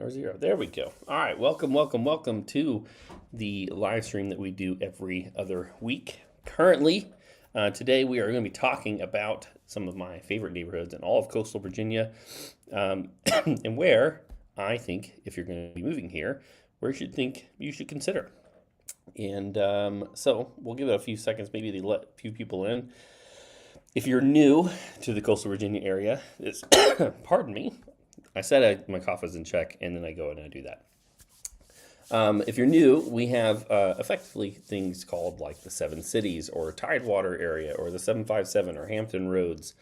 0. There we go. All right, welcome to the live stream that we do every other week. Currently, today we are going to be talking about some of my favorite neighborhoods in all of coastal Virginia, and where I think if you're going to be moving here, where you should consider. And so we'll give it a few seconds, maybe to let a few people in. If you're new to the coastal Virginia area, pardon me, I said my cough was in check, and then I go and I do that. If you're new, we have effectively things called like the Seven Cities or Tidewater area or the 757 or Hampton Roads.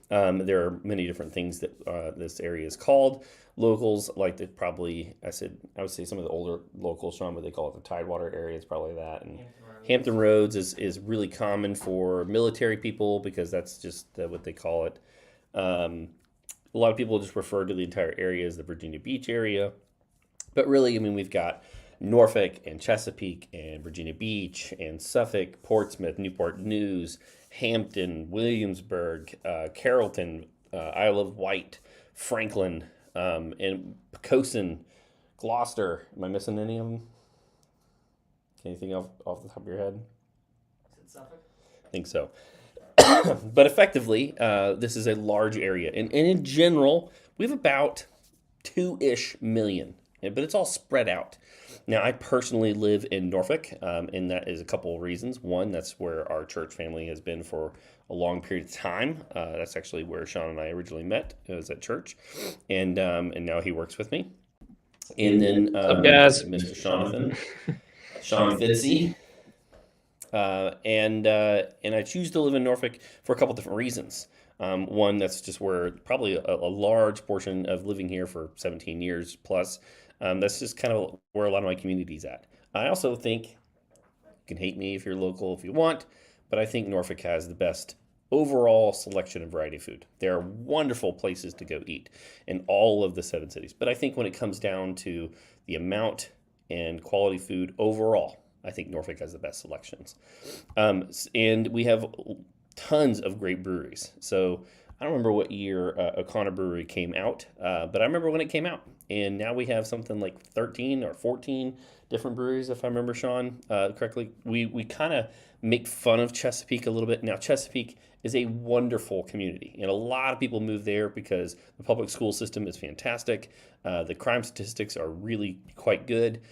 There are many different things that this area is called. Locals like to probably, I would say some of the older locals, Sean, but they call it the Tidewater area. It's probably that. And Hampton Roads is really common for military people because that's just what they call it. A lot of people just refer to the entire area as the Virginia Beach area. But really, I mean, we've got Norfolk and Chesapeake and Virginia Beach and Suffolk, Portsmouth, Newport News, Hampton, Williamsburg, Carrollton, Isle of Wight, Franklin, and Poquoson, Gloucester. Am I missing any of them? Anything off the top of your head? Is it Suffolk? I think so. But effectively, this is a large area. And in general, we have about 2-ish million, but it's all spread out. Now, I personally live in Norfolk, and that is a couple of reasons. One, that's where our church family has been for a long period of time. That's actually where Sean and I originally met. It was at church, and now he works with me. And then Mr. Sean Fitzy. And I choose to live in Norfolk for a couple different reasons. One, that's just where probably a large portion of living here for 17 years plus, that's just kind of where a lot of my community's at. I also think, you can hate me if you're local if you want, but I think Norfolk has the best overall selection and variety of food. There are wonderful places to go eat in all of the 7 cities. But I think when it comes down to the amount and quality food overall, I think Norfolk has the best selections. And we have tons of great breweries. So I don't remember what year O'Connor Brewery came out, but I remember when it came out. And now we have something like 13 or 14 different breweries, if I remember, Sean, correctly. We kind of make fun of Chesapeake a little bit. Now, Chesapeake is a wonderful community, and a lot of people move there because the public school system is fantastic. The crime statistics are really quite good.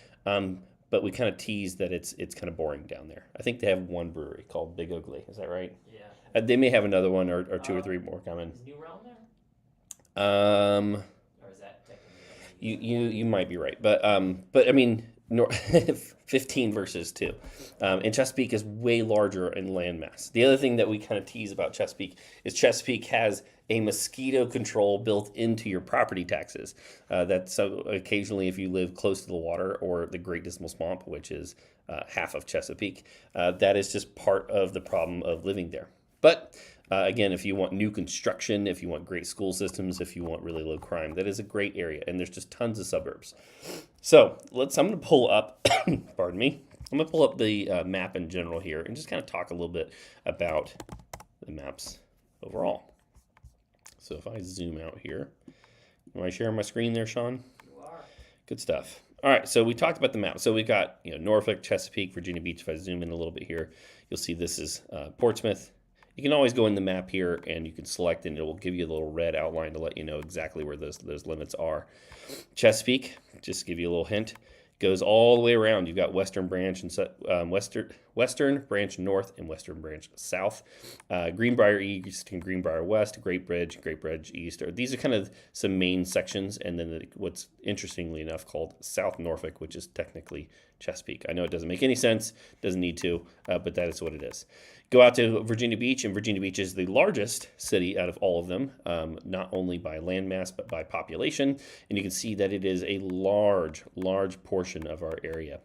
But we kind of tease that it's kind of boring down there. I think they have one brewery called Big Ugly. Is that right? Yeah. They may have another one or two or three more coming. Is New Realm there? Or is that technically? You might be right, but I mean, 15 versus 2, and Chesapeake is way larger in landmass. The other thing that we kind of tease about Chesapeake is Chesapeake has a mosquito control built into your property taxes. So occasionally, if you live close to the water or the Great Dismal Swamp, which is half of Chesapeake, that is just part of the problem of living there. But again, if you want new construction, if you want great school systems, if you want really low crime, that is a great area, and there's just tons of suburbs. So I'm going to pull up, pardon me, I'm going to pull up the map in general here and just kind of talk a little bit about the maps overall. So if I zoom out here, am I sharing my screen there, Sean? You are. Good stuff. All right, so we talked about the map. So we've got Norfolk, Chesapeake, Virginia Beach. If I zoom in a little bit here, you'll see this is Portsmouth. You can always go in the map here and you can select, and it will give you a little red outline to let you know exactly where those limits are. Chesapeake, just to give you a little hint, goes all the way around. You've got Western Branch and Western Branch North and Western Branch South, Greenbrier East and Greenbrier West, Great Bridge East. These are kind of some main sections, and then what's interestingly enough called South Norfolk, which is technically Chesapeake. I know it doesn't make any sense, doesn't need to, but that is what it is. Go out to Virginia Beach, and Virginia Beach is the largest city out of all of them, not only by landmass, but by population. And you can see that it is a large portion of our area.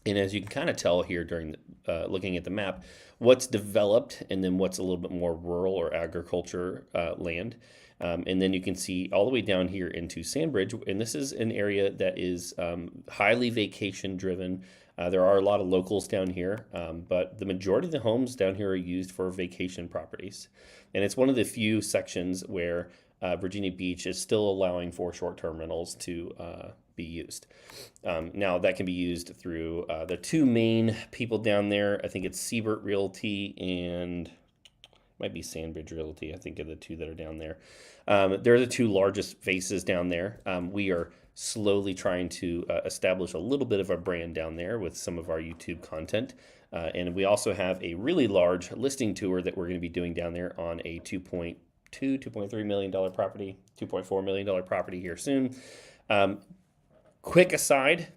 And as you can kind of tell here during looking at the map, what's developed and then what's a little bit more rural or agriculture land. And then you can see all the way down here into Sandbridge, and this is an area that is highly vacation driven. There are a lot of locals down here, but the majority of the homes down here are used for vacation properties. And it's one of the few sections where Virginia Beach is still allowing for short-term rentals to be used. Now that can be used through the two main people down there. I think it's Siebert Realty and might be Sandbridge Realty. I think are the two that are down there. They're the two largest faces down there. We are slowly trying to establish a little bit of a brand down there with some of our YouTube content. And we also have a really large listing tour that we're going to be doing down there on a $2.3 million property, $2.4 million property here soon. Quick aside,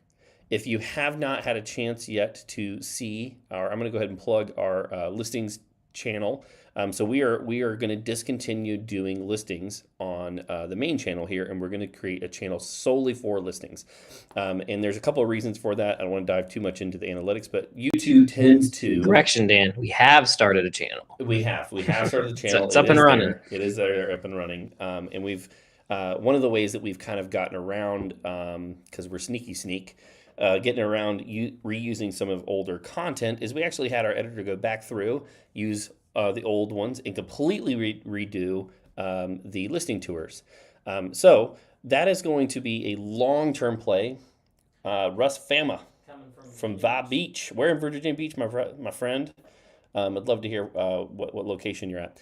if you have not had a chance yet to see I'm going to go ahead and plug our listings channel. So we are going to discontinue doing listings on the main channel here, and we're going to create a channel solely for listings. And there's a couple of reasons for that. I don't want to dive too much into the analytics, but YouTube tends to Correction, Dan. We have started a channel. We have started the channel. It's up and running. It is there, up and running. And we've one of the ways that we've kind of gotten around because we're sneak. Getting around reusing some of older content is we actually had our editor go back through, use the old ones, and completely redo the listing tours. So that is going to be a long-term play. Russ Fama from Vibe Beach. Where in Virginia Beach, my friend? I'd love to hear what location you're at.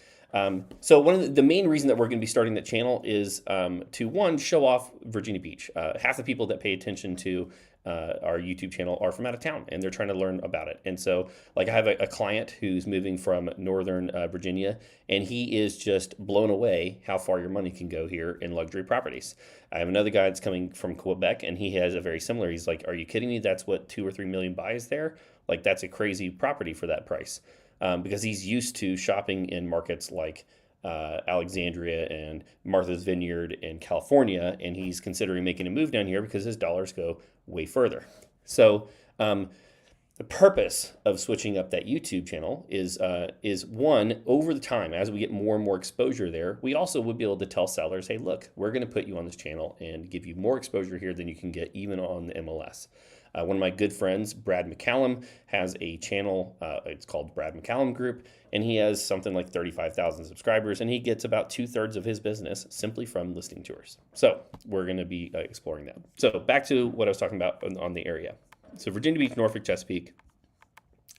So one of the main reason that we're going to be starting the channel is to, one, show off Virginia Beach. Half the people that pay attention to our YouTube channel are from out of town, and they're trying to learn about it. And so, like, I have a client who's moving from Northern Virginia, and he is just blown away how far your money can go here in luxury properties. I have another guy that's coming from Quebec, and he has a very similar. He's like, "Are you kidding me? That's what 2 or 3 million buys there? Like, that's a crazy property for that price." Because he's used to shopping in markets like Alexandria and Martha's Vineyard in California, and he's considering making a move down here because his dollars go way further. So the purpose of switching up that YouTube channel is one, over the time, as we get more and more exposure there, we also would be able to tell sellers, hey, look, we're going to put you on this channel and give you more exposure here than you can get even on the MLS. One of my good friends, Brad McCallum, has a channel. It's called Brad McCallum Group, and he has something like 35,000 subscribers, and he gets about 2/3 of his business simply from listing tours. So we're going to be exploring that. So back to what I was talking about on the area. So Virginia Beach, Norfolk, Chesapeake,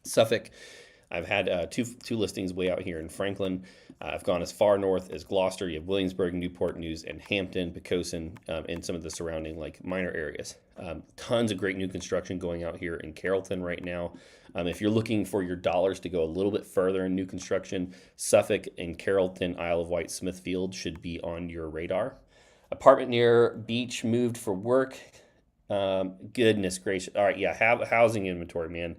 Suffolk. I've had two listings way out here in Franklin. I've gone as far north as Gloucester. You have Williamsburg, Newport News, and Hampton, Poquoson, and some of the surrounding like minor areas. Tons of great new construction going out here in Carrollton right now. If you're looking for your dollars to go a little bit further in new construction, Suffolk and Carrollton, Isle of Wight, Smithfield should be on your radar. Apartment near beach, moved for work. Goodness gracious! All right, yeah, have housing inventory, man.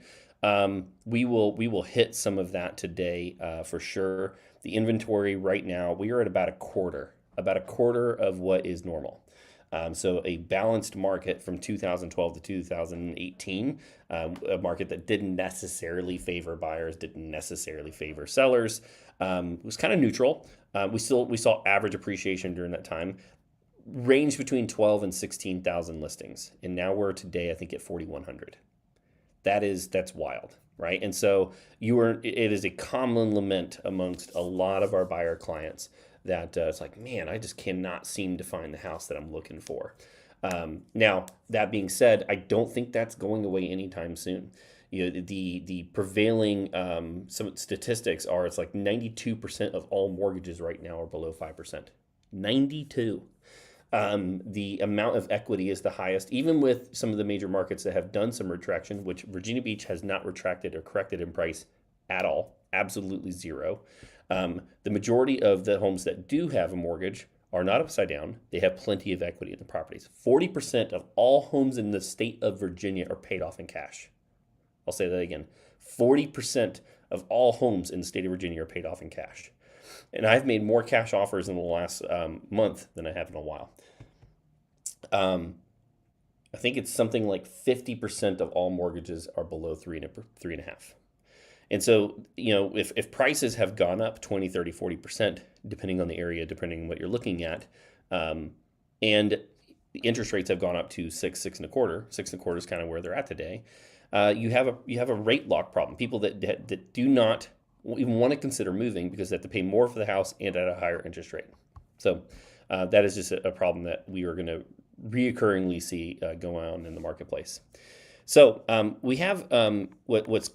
We will hit some of that today for sure. The inventory right now, we are at about a quarter of what is normal. So a balanced market from 2012 to 2018, a market that didn't necessarily favor buyers, didn't necessarily favor sellers, was kind of neutral. We saw average appreciation during that time, ranged between 12 and 16,000 listings, and now we're today I think at 4,100. That's wild, right? And so it is a common lament amongst a lot of our buyer clients that it's like, man, I just cannot seem to find the house that I'm looking for. Now, that being said, I don't think that's going away anytime soon. You know, the prevailing some statistics are it's like 92% of all mortgages right now are below 5%. 92. The amount of equity is the highest, even with some of the major markets that have done some retraction, which Virginia Beach has not retracted or corrected in price at all, absolutely zero. The majority of the homes that do have a mortgage are not upside down. They have plenty of equity in the properties. 40% of all homes in the state of Virginia are paid off in cash. I'll say that again. 40% of all homes in the state of Virginia are paid off in cash. And I've made more cash offers in the last month than I have in a while. I think it's something like 50% of all mortgages are below 3.5. And so, you know, if prices have gone up 20, 30, 40%, depending on the area, depending on what you're looking at, and the interest rates have gone up to 6.25. 6.25 is kind of where they're at today. You have a rate lock problem. People that do not even want to consider moving because they have to pay more for the house and at a higher interest rate. So that is just a problem that we are going to reoccurringly see going on in the marketplace. So we have what's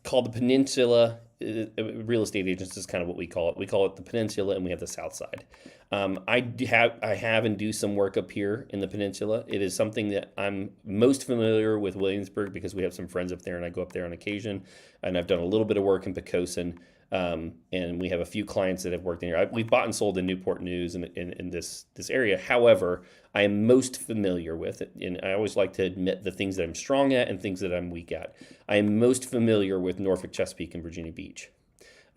called the peninsula. Real estate agents is kind of what we call it. We call it the peninsula, and we have the south side. I have and do some work up here in the peninsula. It is something that I'm most familiar with Williamsburg because we have some friends up there, and I go up there on occasion. And I've done a little bit of work in Poquoson. And we have a few clients that have worked in here. We've bought and sold in Newport News and in this area. However, I am most familiar with it, and I always like to admit the things that I'm strong at and things that I'm weak at. I am most familiar with Norfolk, Chesapeake, and Virginia Beach.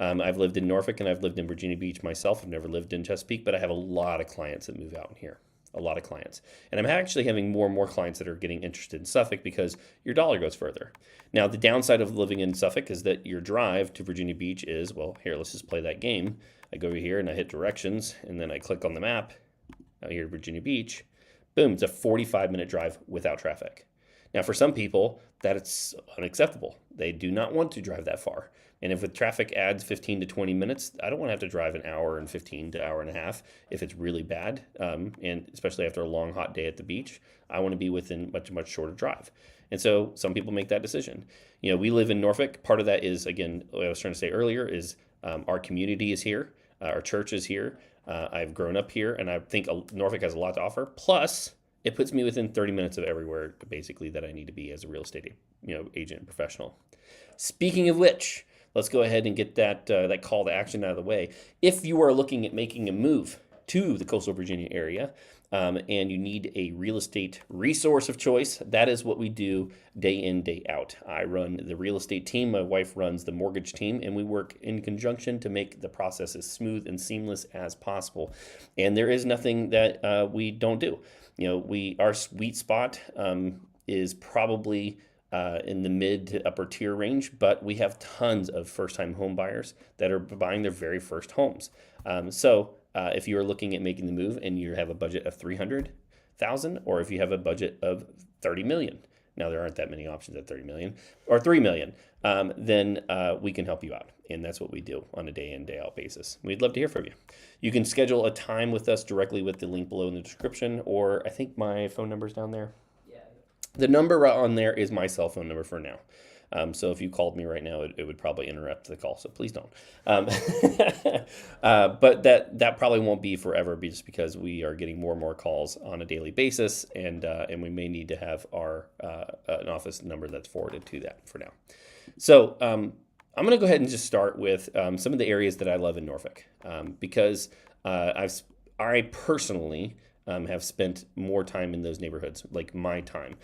I've lived in Norfolk and I've lived in Virginia Beach myself. I've never lived in Chesapeake, but I have a lot of clients that move out in here. A lot of clients. And I'm actually having more and more clients that are getting interested in Suffolk because your dollar goes further. Now, the downside of living in Suffolk is that your drive to Virginia Beach is, well, here, let's just play that game. I go over here and I hit directions, and then I click on the map out here to Virginia Beach. Boom, it's a 45-minute drive without traffic. Now, for some people, that's unacceptable. They do not want to drive that far. And if with traffic adds 15 to 20 minutes, I don't want to have to drive an hour and 15 to hour and a half if it's really bad. And especially after a long, hot day at the beach, I want to be within much shorter drive. And so some people make that decision. You know, we live in Norfolk. Part of that is, again, what I was trying to say earlier is our community is here. Our church is here. I've grown up here, and I think Norfolk has a lot to offer. Plus, it puts me within 30 minutes of everywhere, basically, that I need to be as a real estate, agent and professional. Speaking of which, let's go ahead and get that call to action out of the way. If you are looking at making a move to the coastal Virginia area, and you need a real estate resource of choice, that is what we do day in, day out. I run the real estate team. My wife runs the mortgage team, and we work in conjunction to make the process as smooth and seamless as possible. And there is nothing that we don't do. Our sweet spot is probably in the mid to upper tier range, but we have tons of first-time home buyers that are buying their very first homes. So if you are looking at making the move and you have a budget of $300,000, or if you have a budget of $30 million, now there aren't that many options at $30 million or $3 million, then we can help you out. And that's what we do on a day in, day out basis. We'd love to hear from you. You can schedule a time with us directly with the link below in the description, or I think my phone number's down there. The number on there is my cell phone number for now. So if you called me right now, it would probably interrupt the call. So please don't. But that probably won't be forever, just because we are getting more and more calls on a daily basis, and we may need to have our an office number that's forwarded to that for now. So I'm going to go ahead and just start with some of the areas that I love in Norfolk, because I personally have spent more time in those neighborhoods, like my time.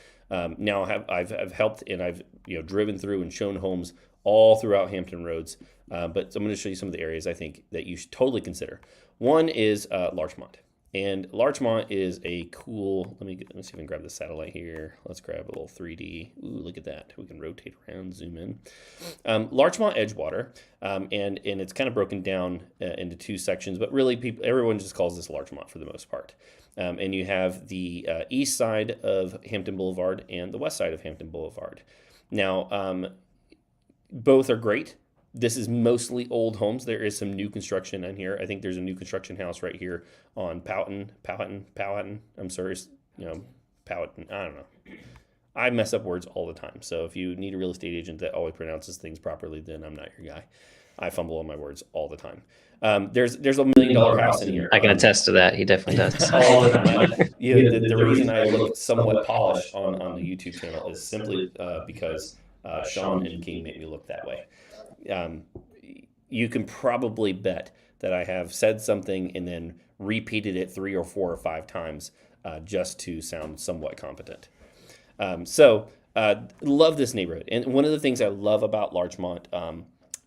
Now I've helped, and I've driven through and shown homes all throughout Hampton Roads. But I'm going to show you some of the areas I think that you should totally consider. One is Larchmont. And Larchmont is a cool, let me see if I can grab the satellite here. Let's grab a little 3D. Ooh, look at that. We can rotate around, zoom in. Larchmont Edgewater, and it's kind of broken down into two sections, but really everyone just calls this Larchmont for the most part. And you have the east side of Hampton Boulevard and the west side of Hampton Boulevard. Now, both are great. This is mostly old homes. There is some new construction in here. I think there's a new construction house right here on Powhatan. I'm sorry, Powhatan. I don't know. I mess up words all the time. So if you need a real estate agent that always pronounces things properly, then I'm not your guy. I fumble on my words all the time. There's $1 million house in here. I can attest to that. He definitely does. All the time. The reason I look somewhat polished on the YouTube channel is simply because Sean and King make me look that way. You can probably bet that I have said something and then repeated it 3 or 4 or 5 times just to sound somewhat competent. Love this neighborhood. And one of the things I love about Larchmont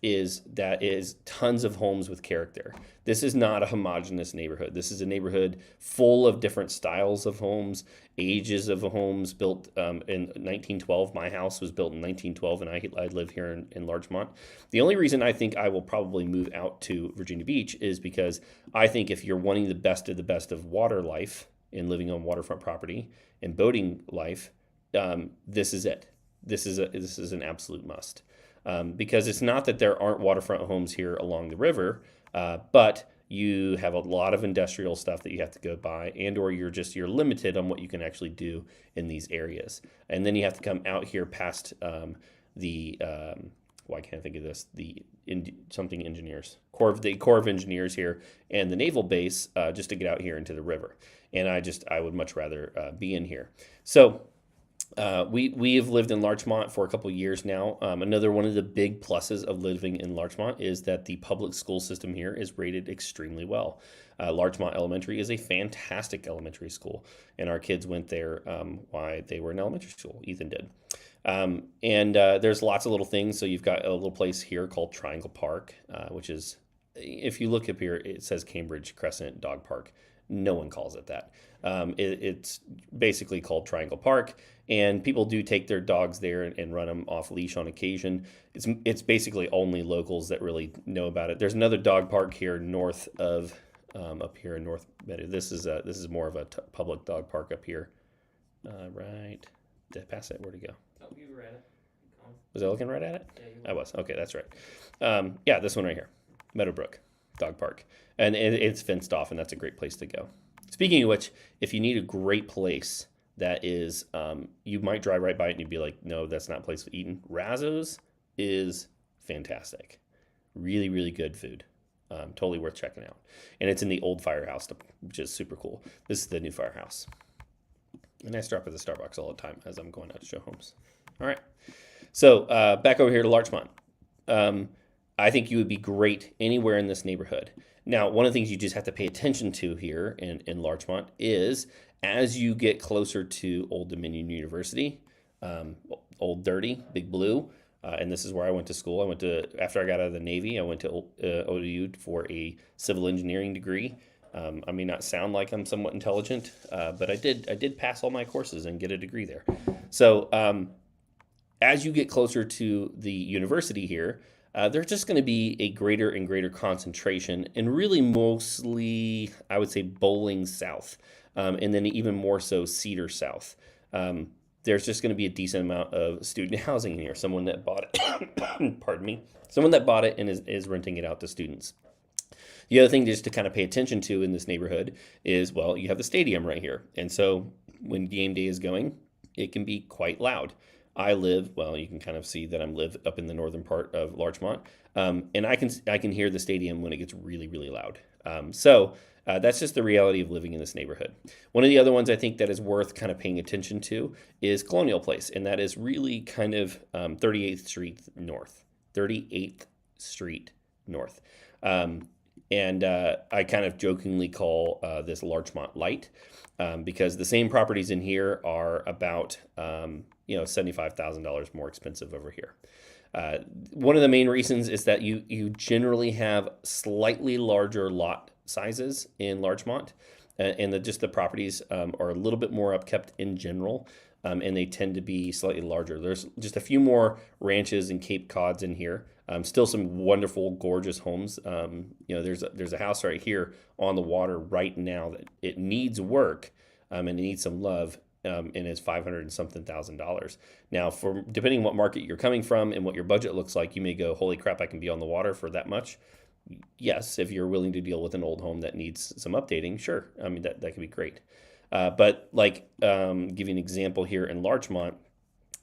is that is tons of homes with character. This is not a homogeneous neighborhood. This is a neighborhood full of different styles of homes, ages of homes built in 1912. My house was built in 1912, and I live here in Larchmont. The only reason I think I will probably move out to Virginia Beach is because I think if you're wanting the best of water life and living on waterfront property and boating life, this is it. This is an absolute must. Because it's not that there aren't waterfront homes here along the river, but you have a lot of industrial stuff that you have to go by, and or you're limited on what you can actually do in these areas. And then you have to come out here past why can't I think of this? Something engineers, the Corps of Engineers here, and the naval base just to get out here into the river. And I would much rather be in here. So we have lived in Larchmont for a couple of years now. Another one of the big pluses of living in Larchmont is that the public school system here is rated extremely well. Larchmont Elementary is a fantastic elementary school, and our kids went there while they were in elementary school. Ethan did. And there's lots of little things. So you've got a little place here called Triangle Park, which is, if you look up here, it says Cambridge Crescent Dog Park. No one calls it that. It's basically called Triangle Park, and people do take their dogs there and run them off leash on occasion. It's basically only locals that really know about it. There's another dog park here north of up here in North Meadow. This is more of a public dog park up here. Right. Did I pass it? Where'd it go? Oh, you were at it. Was I looking right at it? Yeah, you were. I was. Okay, that's right. Yeah, this one right here, Meadowbrook Dog Park, and it's fenced off, and that's a great place to go. Speaking of which, if you need a great place that is, you might drive right by it and you'd be like, no, that's not a place for eating. Razzo's is fantastic. Really, really good food. Totally worth checking out. And it's in the old firehouse, which is super cool. This is the new firehouse. And I stop at the Starbucks all the time as I'm going out to show homes. All right. So back over here to Larchmont. I think you would be great anywhere in this neighborhood. Now, one of the things you just have to pay attention to here in Larchmont is as you get closer to Old Dominion University, Old Dirty, Big Blue, and this is where I went to school. After I got out of the Navy, I went to ODU for a civil engineering degree. I may not sound like I'm somewhat intelligent, but I did pass all my courses and get a degree there. So as you get closer to the university here, there's just going to be a greater and greater concentration, and really mostly, I would say, Bowling South, and then even more so Cedar South. There's just going to be a decent amount of student housing in here. Someone that bought it, pardon me, someone that bought it and is renting it out to students. The other thing just to kind of pay attention to in this neighborhood is, well, you have the stadium right here. And so when game day is going, it can be quite loud. You can kind of see that I live up in the northern part of Larchmont, and I can hear the stadium when it gets really, really loud. So that's just the reality of living in this neighborhood. One of the other ones I think that is worth kind of paying attention to is Colonial Place, and that is really kind of 38th Street North. 38th Street North. And I kind of jokingly call this Larchmont Light because the same properties in here are about $75,000 more expensive over here. One of the main reasons is that you generally have slightly larger lot sizes in Larchmont, and the properties are a little bit more upkept in general, and they tend to be slightly larger. There's just a few more ranches and Cape Cods in here. Still some wonderful, gorgeous homes. There's a house right here on the water right now that it needs work, and it needs some love. And it's $500 and something thousand. Now, depending on what market you're coming from and what your budget looks like, you may go, holy crap, I can be on the water for that much. Yes, if you're willing to deal with an old home that needs some updating, sure. I mean, that could be great. But give you an example here in Larchmont,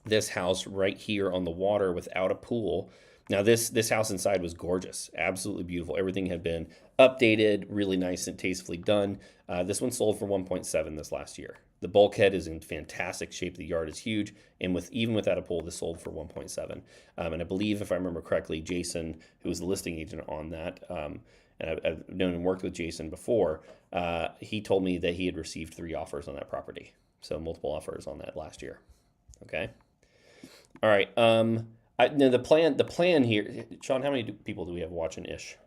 this house right here on the water without a pool. Now, this house inside was gorgeous, absolutely beautiful. Everything had been updated, really nice and tastefully done. This one sold for 1.7 this last year. The bulkhead is in fantastic shape. The yard is huge, and even without a pool, this sold for 1.7. And I believe, if I remember correctly, Jason, who was the listing agent on that, and I've known and worked with Jason before, he told me that he had received 3 offers on that property, so multiple offers on that last year. Okay, all right. Now the plan here, Sean. How many people do we have watching ish?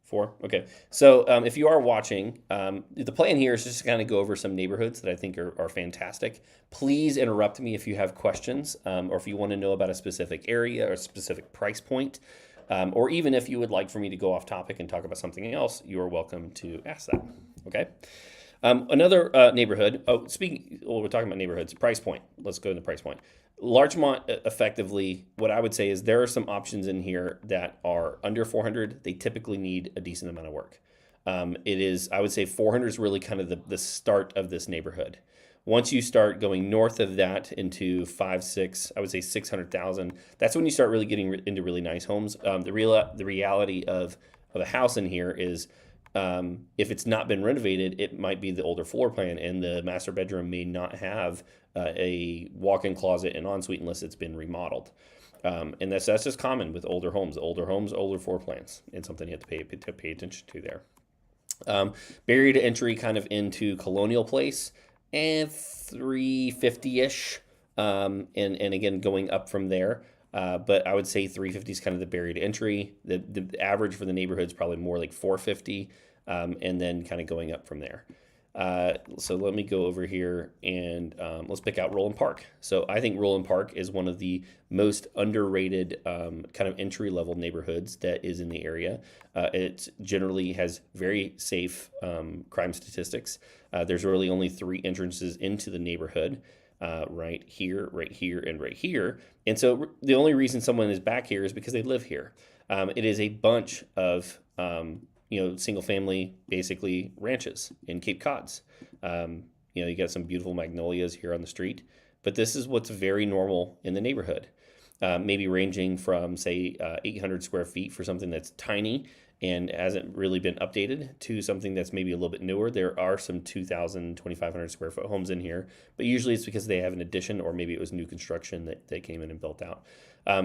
4. Okay. So if you are watching, the plan here is just to kind of go over some neighborhoods that I think are fantastic. Please interrupt me if you have questions, or if you want to know about a specific area or a specific price point, or even if you would like for me to go off topic and talk about something else, you are welcome to ask that. Okay. Another neighborhood. We're talking about neighborhoods. Price point. Let's go to the price point. Larchmont, effectively, what I would say is there are some options in here that are under 400. They typically need a decent amount of work. It is, I would say 400 is really kind of the start of this neighborhood. Once you start going north of that into 5, 6, I would say 600,000. That's when you start really getting into really nice homes. The reality of a house in here is, if it's not been renovated, it might be the older floor plan, and the master bedroom may not have a walk-in closet and ensuite unless it's been remodeled. And that's just common with older homes. Older homes, older floor plans, and something you have to pay attention to there. Barrier to entry kind of into Colonial Place and 350-ish, and again going up from there. But I would say 350 is kind of the barrier to entry. The average for the neighborhood is probably more like 450, and then kind of going up from there. So let me go over here and let's pick out Roland Park. So I think Roland Park is one of the most underrated kind of entry level neighborhoods that is in the area. It generally has very safe crime statistics. There's really only 3 entrances into the neighborhood. Right here, and right here. And so the only reason someone is back here is because they live here. It is a bunch of single family, basically ranches in Cape Cods. You got some beautiful magnolias here on the street, but this is what's very normal in the neighborhood. Maybe ranging from say 800 square feet for something that's tiny and hasn't really been updated to something that's maybe a little bit newer. There are some 2,000, 2,500 square foot homes in here, but usually it's because they have an addition or maybe it was new construction that they came in and built out.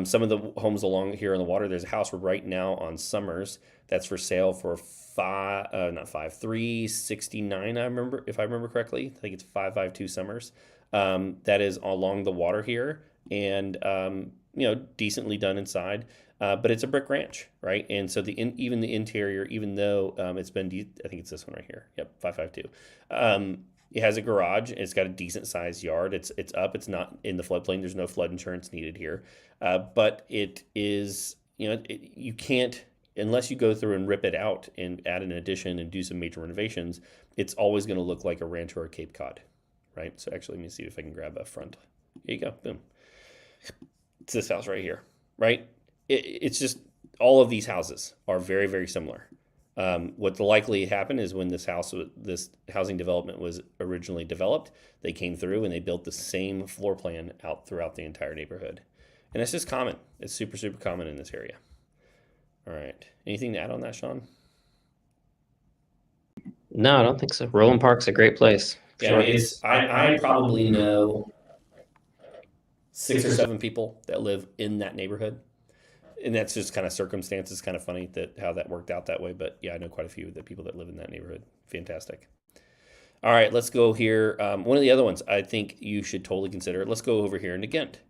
Some of the homes along here on the water, there's a house right now on Summers that's for sale for 369. If I remember correctly. I think it's 552 Summers. That is along the water here, and decently done inside. But it's a brick ranch, right? And so even the interior, even though it's been, I think it's this one right here. Yep, 552. It has a garage. It's got a decent sized yard. It's up. It's not in the floodplain. There's no flood insurance needed here. But it is, you can't, unless you go through and rip it out and add an addition and do some major renovations, it's always going to look like a ranch or a Cape Cod, right? So actually, let me see if I can grab a front. Here you go. Boom. It's this house right here, right? It's just all of these houses are very, very similar. What likely happened is when this housing development was originally developed, they came through and they built the same floor plan out throughout the entire neighborhood. And it's just common. It's super, super common in this area. All right. Anything to add on that, Sean? No, I don't think so. Roland Park's a great place. Yeah, I mean, I probably know 6 or 7 people that live in that neighborhood. And that's just kind of circumstances, kind of funny how that worked out that way. But yeah, I know quite a few of the people that live in that neighborhood. Fantastic. All right, let's go here. One of the other ones I think you should totally consider. Let's go over here into Ghent.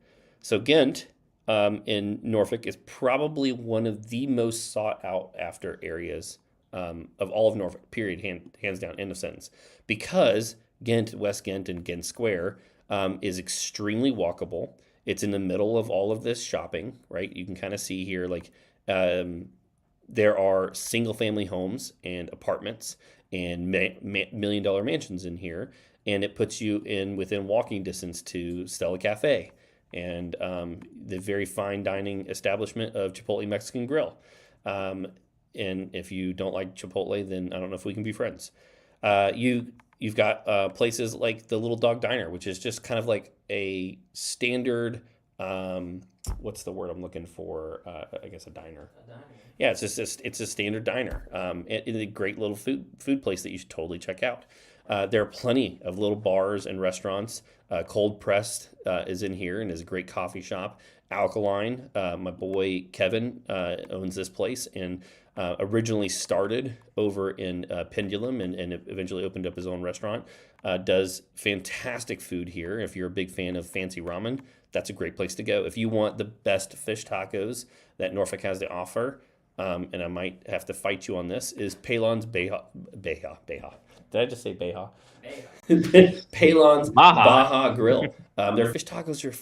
So Ghent in Norfolk is probably one of the most sought out after areas of all of Norfolk, period, hands down, end of sentence. Because Ghent, West Ghent, and Ghent Square is extremely walkable. It's in the middle of all of this shopping, right? You can kind of see here, like, there are single family homes and apartments and million-dollar mansions in here. And it puts you within walking distance to Stella Cafe and the very fine dining establishment of Chipotle Mexican Grill. And if you don't like Chipotle, then I don't know if we can be friends. You've got places like the Little Dog Diner, which is just kind of like a standard, what's the word I'm looking for? I guess a diner. A diner. Yeah, it's a standard diner. It's a great little food place that you should totally check out. There are plenty of little bars and restaurants. Cold Pressed is in here and is a great coffee shop. Alkaline, my boy Kevin owns this place and originally started over in Pendulum and eventually opened up his own restaurant. Does fantastic food here. If you're a big fan of fancy ramen, that's a great place to go. If you want the best fish tacos that Norfolk has to offer, and I might have to fight you on this, is Palon's Beja. Did I just say Beja? Palon's Baja Grill. Their fish tacos are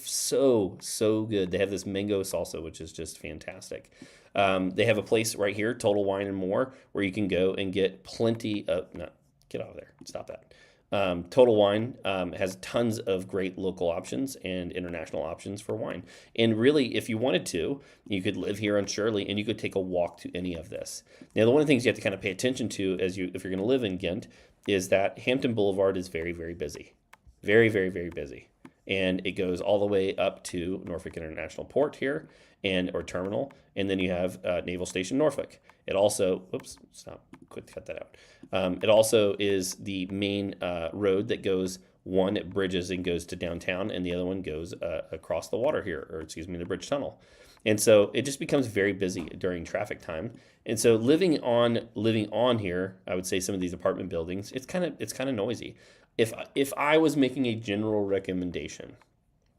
so good. They have this mango salsa, which is just fantastic. They have a place right here, Total Wine and More, where you can go and get plenty of, no, get out of there. Stop that. Total Wine has tons of great local options and international options for wine. And really, if you wanted to, you could live here on Shirley and you could take a walk to any of this. Now, the one of the things you have to kind of pay attention to if you're going to live in Ghent is that Hampton Boulevard is very, very busy. Very, very, very busy. And it goes all the way up to Norfolk International Port here or terminal. And then you have Naval Station Norfolk. It also, oops, stop, quick, cut that out. It also is the main road that goes, one it bridges and goes to downtown, and the other one goes across the water here, or excuse me, the bridge tunnel. And so it just becomes very busy during traffic time. And so living on here, I would say some of these apartment buildings, it's kind of noisy. If I was making a general recommendation,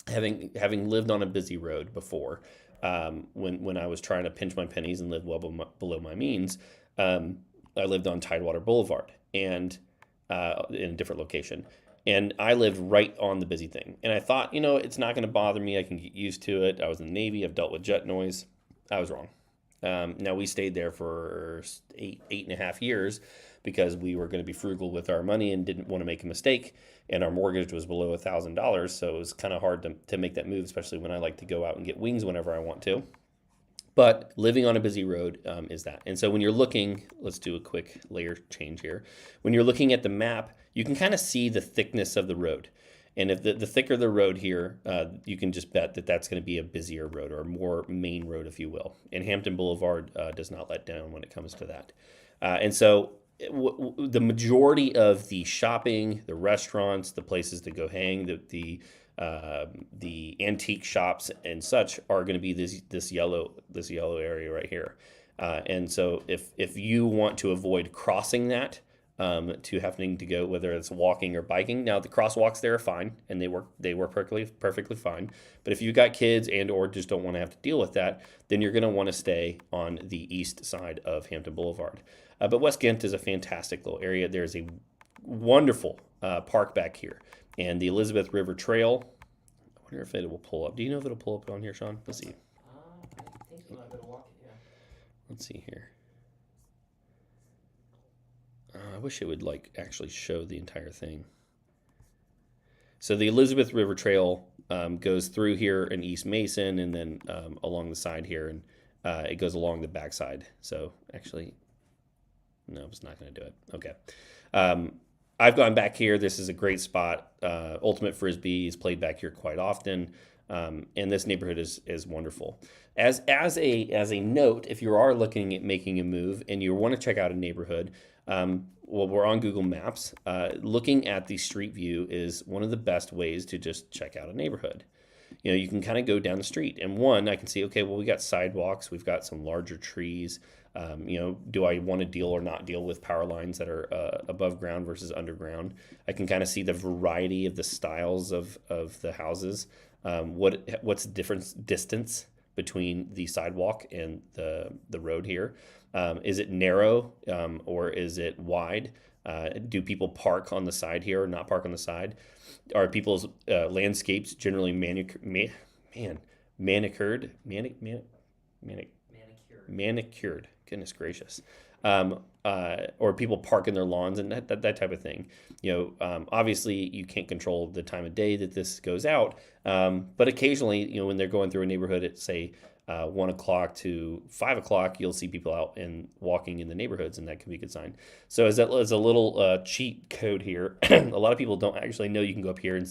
having lived on a busy road before, when I was trying to pinch my pennies and live well below my means, I lived on Tidewater Boulevard and in a different location. And I lived right on the busy thing. And I thought, it's not going to bother me. I can get used to it. I was in the Navy. I've dealt with jet noise. I was wrong. Now, we stayed there for 8.5 years because we were going to be frugal with our money and didn't want to make a mistake. And our mortgage was below $1,000. So it was kind of hard to make that move, especially when I like to go out and get wings whenever I want to. But living on a busy road is that. And so when you're looking, let's do a quick layer change here. When you're looking at the map, you can kind of see the thickness of the road. And if the thicker the road here, you can just bet that that's going to be a busier road or a more main road, if you will. And Hampton Boulevard does not let down when it comes to that. And so the majority of the shopping, the restaurants, the places to go hang, the antique shops and such are going to be this yellow area right here. And so if you want to avoid crossing that, to having to go, whether it's walking or biking. Now the crosswalks there are fine, and they work perfectly fine. But if you've got kids or just don't want to have to deal with that, then you're going to want to stay on the east side of Hampton Boulevard. But West Ghent is a fantastic little area. There's a wonderful park back here, and the Elizabeth River Trail. I wonder if it will pull up. Do you know if it'll pull up on here, Sean? Let's see. I think you might better walk it, yeah. Let's see here. I wish it would actually show the entire thing. So the Elizabeth River Trail goes through here in East Mason and then along the side here, and it goes along the backside. So actually, no, it's not going to do it. Okay. I've gone back here. This is a great spot. Ultimate Frisbee is played back here quite often. And this neighborhood is wonderful. As a note, if you are looking at making a move and you want to check out a neighborhood, we're on Google Maps. Looking at the street view is one of the best ways to just check out a neighborhood. You can kind of go down the street, and I can see, okay, well, we got sidewalks, we've got some larger trees. Do I want to deal or not deal with power lines that are above ground versus underground? I can kind of see the variety of the styles of the houses. What's the distance between the sidewalk and the road here? Is it narrow or is it wide? Do people park on the side here or not park on the side? Are people's landscapes generally manicured? Goodness gracious. Or people park in their lawns and that type of thing. Obviously you can't control the time of day that this goes out, but occasionally, when they're going through a neighborhood at say 1 o'clock to 5 o'clock, you'll see people out and walking in the neighborhoods, and that can be a good sign. So as a little cheat code here, a lot of people don't actually know you can go up here and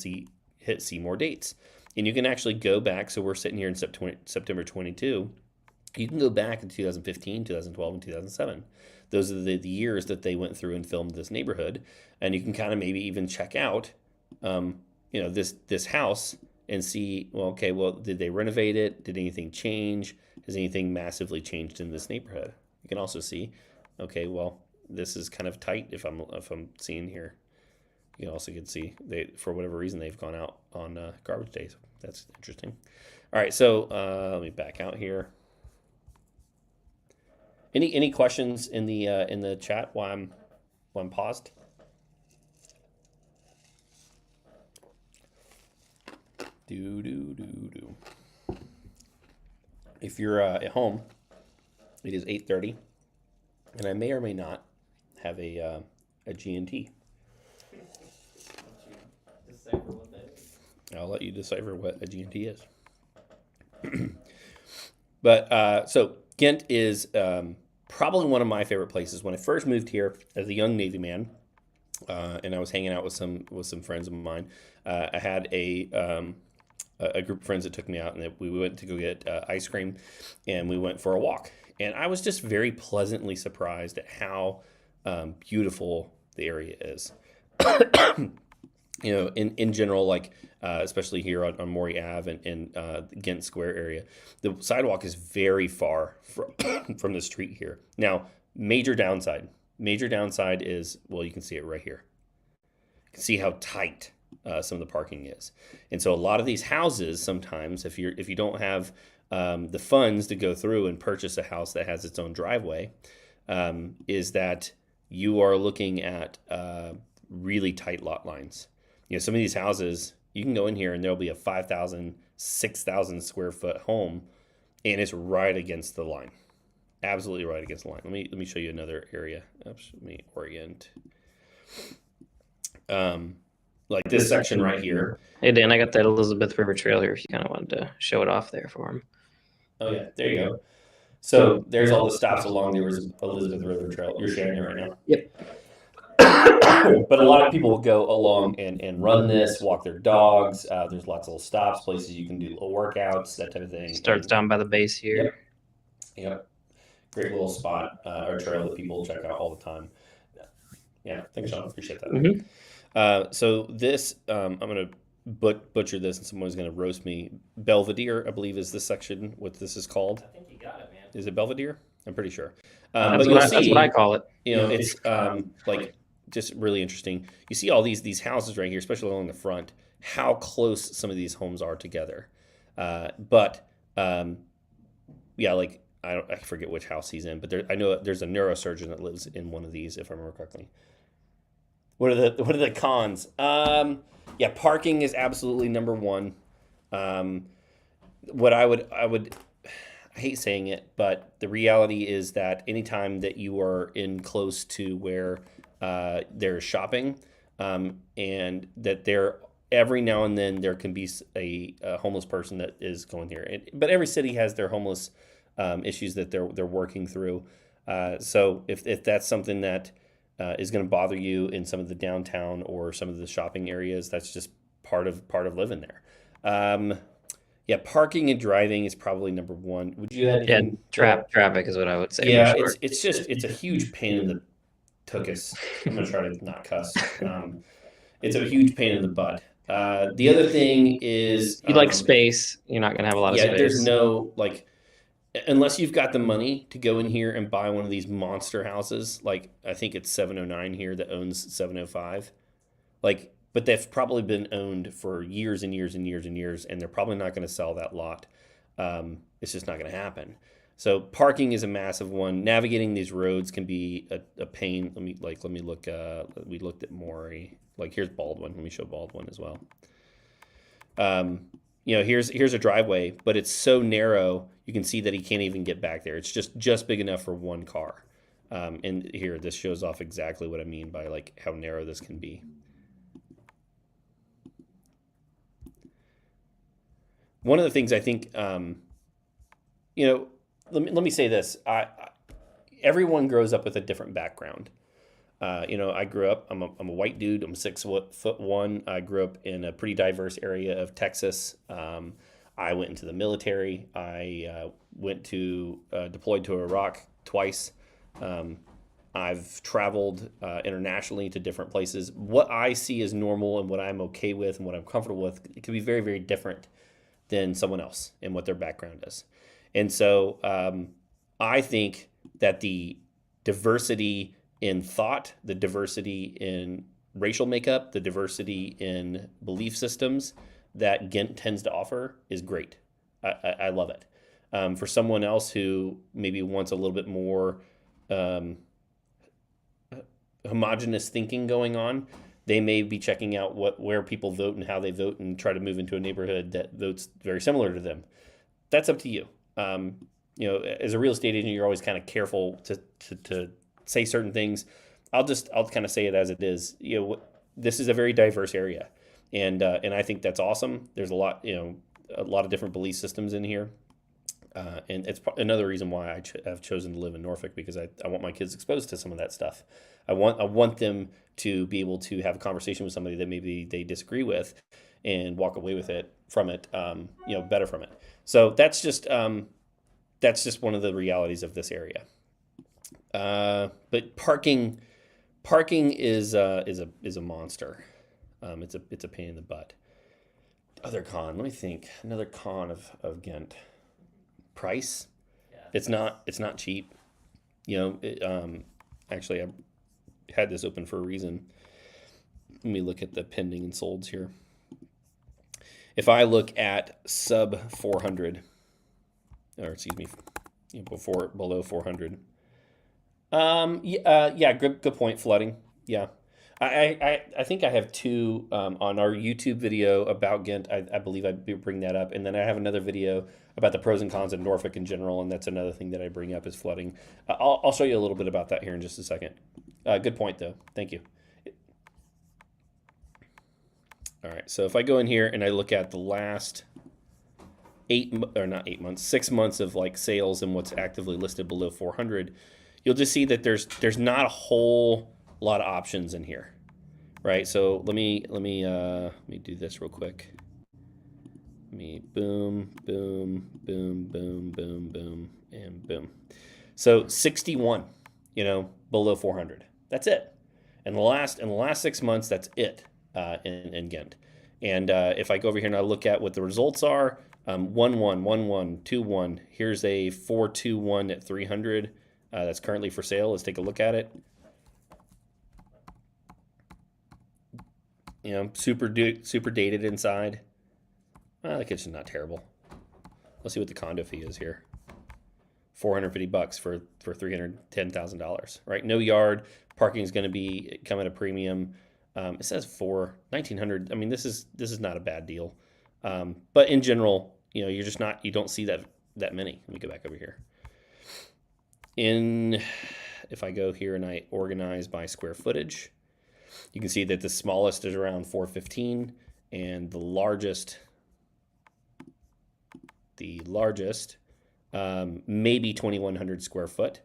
hit see more dates, and you can actually go back. So we're sitting here in September 22. You can go back in 2015, 2012, and 2007. Those are the years that they went through and filmed this neighborhood, and you can kind of maybe even check out, this house and see, did they renovate it? Did anything change? Has anything massively changed in this neighborhood? You can also see, this is kind of tight. If I'm seeing here, you also can see for whatever reason they've gone out on garbage days. That's interesting. All right, so let me back out here. Any questions in the chat while I'm paused? If you're at home, it is 8:30, and I may or may not have a G&T. decipher what that is? I'll let you decipher what a G&T is. But so Ghent is probably one of my favorite places. When I first moved here as a young Navy man, and I was hanging out with some friends of mine, I had a group of friends that took me out, and we went to go get ice cream, and we went for a walk. And I was just very pleasantly surprised at how beautiful the area is. In general, like especially here on Maury Ave and Ghent Square area, the sidewalk is very far from the street here. Now, major downside is, well, you can see it right here. You can see how tight some of the parking is, and so a lot of these houses, sometimes if you don't have the funds to go through and purchase a house that has its own driveway, is that you are looking at really tight lot lines. Some of these houses, you can go in here and there'll be a 5,000, 6,000 square foot home, and it's right against the line. Absolutely right against the line. Let me show you another area. Oops, let me orient. Like this section right here. Hey, Dan, I got that Elizabeth River Trail here if you kind of wanted to show it off there for him. Oh, yeah, there you go. So there's all the stops along the Elizabeth River Trail. You're sharing it right now? Yep. But a lot of people will go along and run this, walk their dogs. There's lots of little stops, places you can do little workouts, that type of thing. Starts down by the base here. Yep. Great little spot or trail that people check out all the time. Yeah, thanks, Sean. Appreciate that. Mm-hmm. So this, I'm going to butcher this, and someone's going to roast me. Belvedere, I believe, is this section, what this is called. I think you got it, man. Is it Belvedere? I'm pretty sure. That's but what I call it. It's like just really interesting. You see all these houses right here, especially along the front, how close some of these homes are together. But like I forget which house he's in, but I know there's a neurosurgeon that lives in one of these, if I remember correctly. What are the cons? Parking is absolutely number one. What I hate saying it, but the reality is that anytime that you are in close to where there's shopping, and that every now and then there can be a homeless person that is going here. But every city has their homeless issues that they're working through. So if that's something that is going to bother you in some of the downtown or some of the shopping areas, that's just part of living there. Parking and driving is probably number one. Would you add anything? Traffic is what I would say. Yeah, for sure. it's a huge pain in the tuchus. I'm gonna try to not cuss. It's a huge pain in the butt. The other thing is you like space. You're not gonna have a lot of space. There's no unless you've got the money to go in here and buy one of these monster houses. Like I think it's 709 here that owns 705. But they've probably been owned for years and years and years and years, and they're probably not going to sell that lot. It's just not going to happen. So parking is a massive one. Navigating these roads can be a pain. Let me look. We looked at Maury. Here's Baldwin. Let me show Baldwin as well. Here's a driveway, but it's so narrow you can see that he can't even get back there. It's just big enough for one car. And here, this shows off exactly what I mean by how narrow this can be. One of the things I think, let me say this. Everyone grows up with a different background. I grew up, I'm a white dude. I'm 6'1". I grew up in a pretty diverse area of Texas. I went into the military. I deployed to Iraq twice. I've traveled internationally to different places. What I see as normal and what I'm okay with and what I'm comfortable with, it can be very, very different than someone else and what their background is. And so I think that the diversity in thought, the diversity in racial makeup, the diversity in belief systems that Ghent tends to offer is great. I love it. For someone else who maybe wants a little bit more homogenous thinking going on, they may be checking out where people vote and how they vote and try to move into a neighborhood that votes very similar to them. That's up to you. As a real estate agent, you're always kind of careful to say certain things. I'll kind of say it as it is. This is a very diverse area. and I think that's awesome. There's a lot of different belief systems in here. And it's another reason why I've chosen to live in Norfolk, because I want my kids exposed to some of that stuff. I want them to be able to have a conversation with somebody that maybe they disagree with, and walk away with it better from it. So that's just one of the realities of this area. But parking is a monster. It's a pain in the butt. Other con. Let me think. Another con of Ghent. Price. Yeah. It's not cheap. Actually, I had this open for a reason. Let me look at the pending and solds here. If I look at sub 400, or excuse me, below 400. Good point. Flooding. Yeah. I think I have two on our YouTube video about Ghent. I believe I bring that up, and then I have another video about the pros and cons of Norfolk in general, and that's another thing that I bring up is flooding. I'll show you a little bit about that here in just a second. Good point though. Thank you. All right, so if I go in here and I look at the last 6 months of like sales and what's actively listed below 400, you'll just see that there's not a whole lot of options in here, right? So let me do this real quick. Let me boom, boom, boom, boom, boom, boom, and boom. So 61, below 400. That's it. In the last 6 months, that's it in Ghent. And if I go over here and I look at what the results are, 1-1, 1-1, 2-1. Here's a 4-2-1 at 300. That's currently for sale. Let's take a look at it. Super dated inside. The kitchen's not terrible. Let's see what the condo fee is here. $450 for $310,000, right? No yard. Parking is going to come at a premium. It says $1,900. I mean, this is not a bad deal. But in general, you don't see that many. Let me go back over here. If I go here and I organize by square footage, you can see that the smallest is around 415, and the largest maybe 2,100 square foot.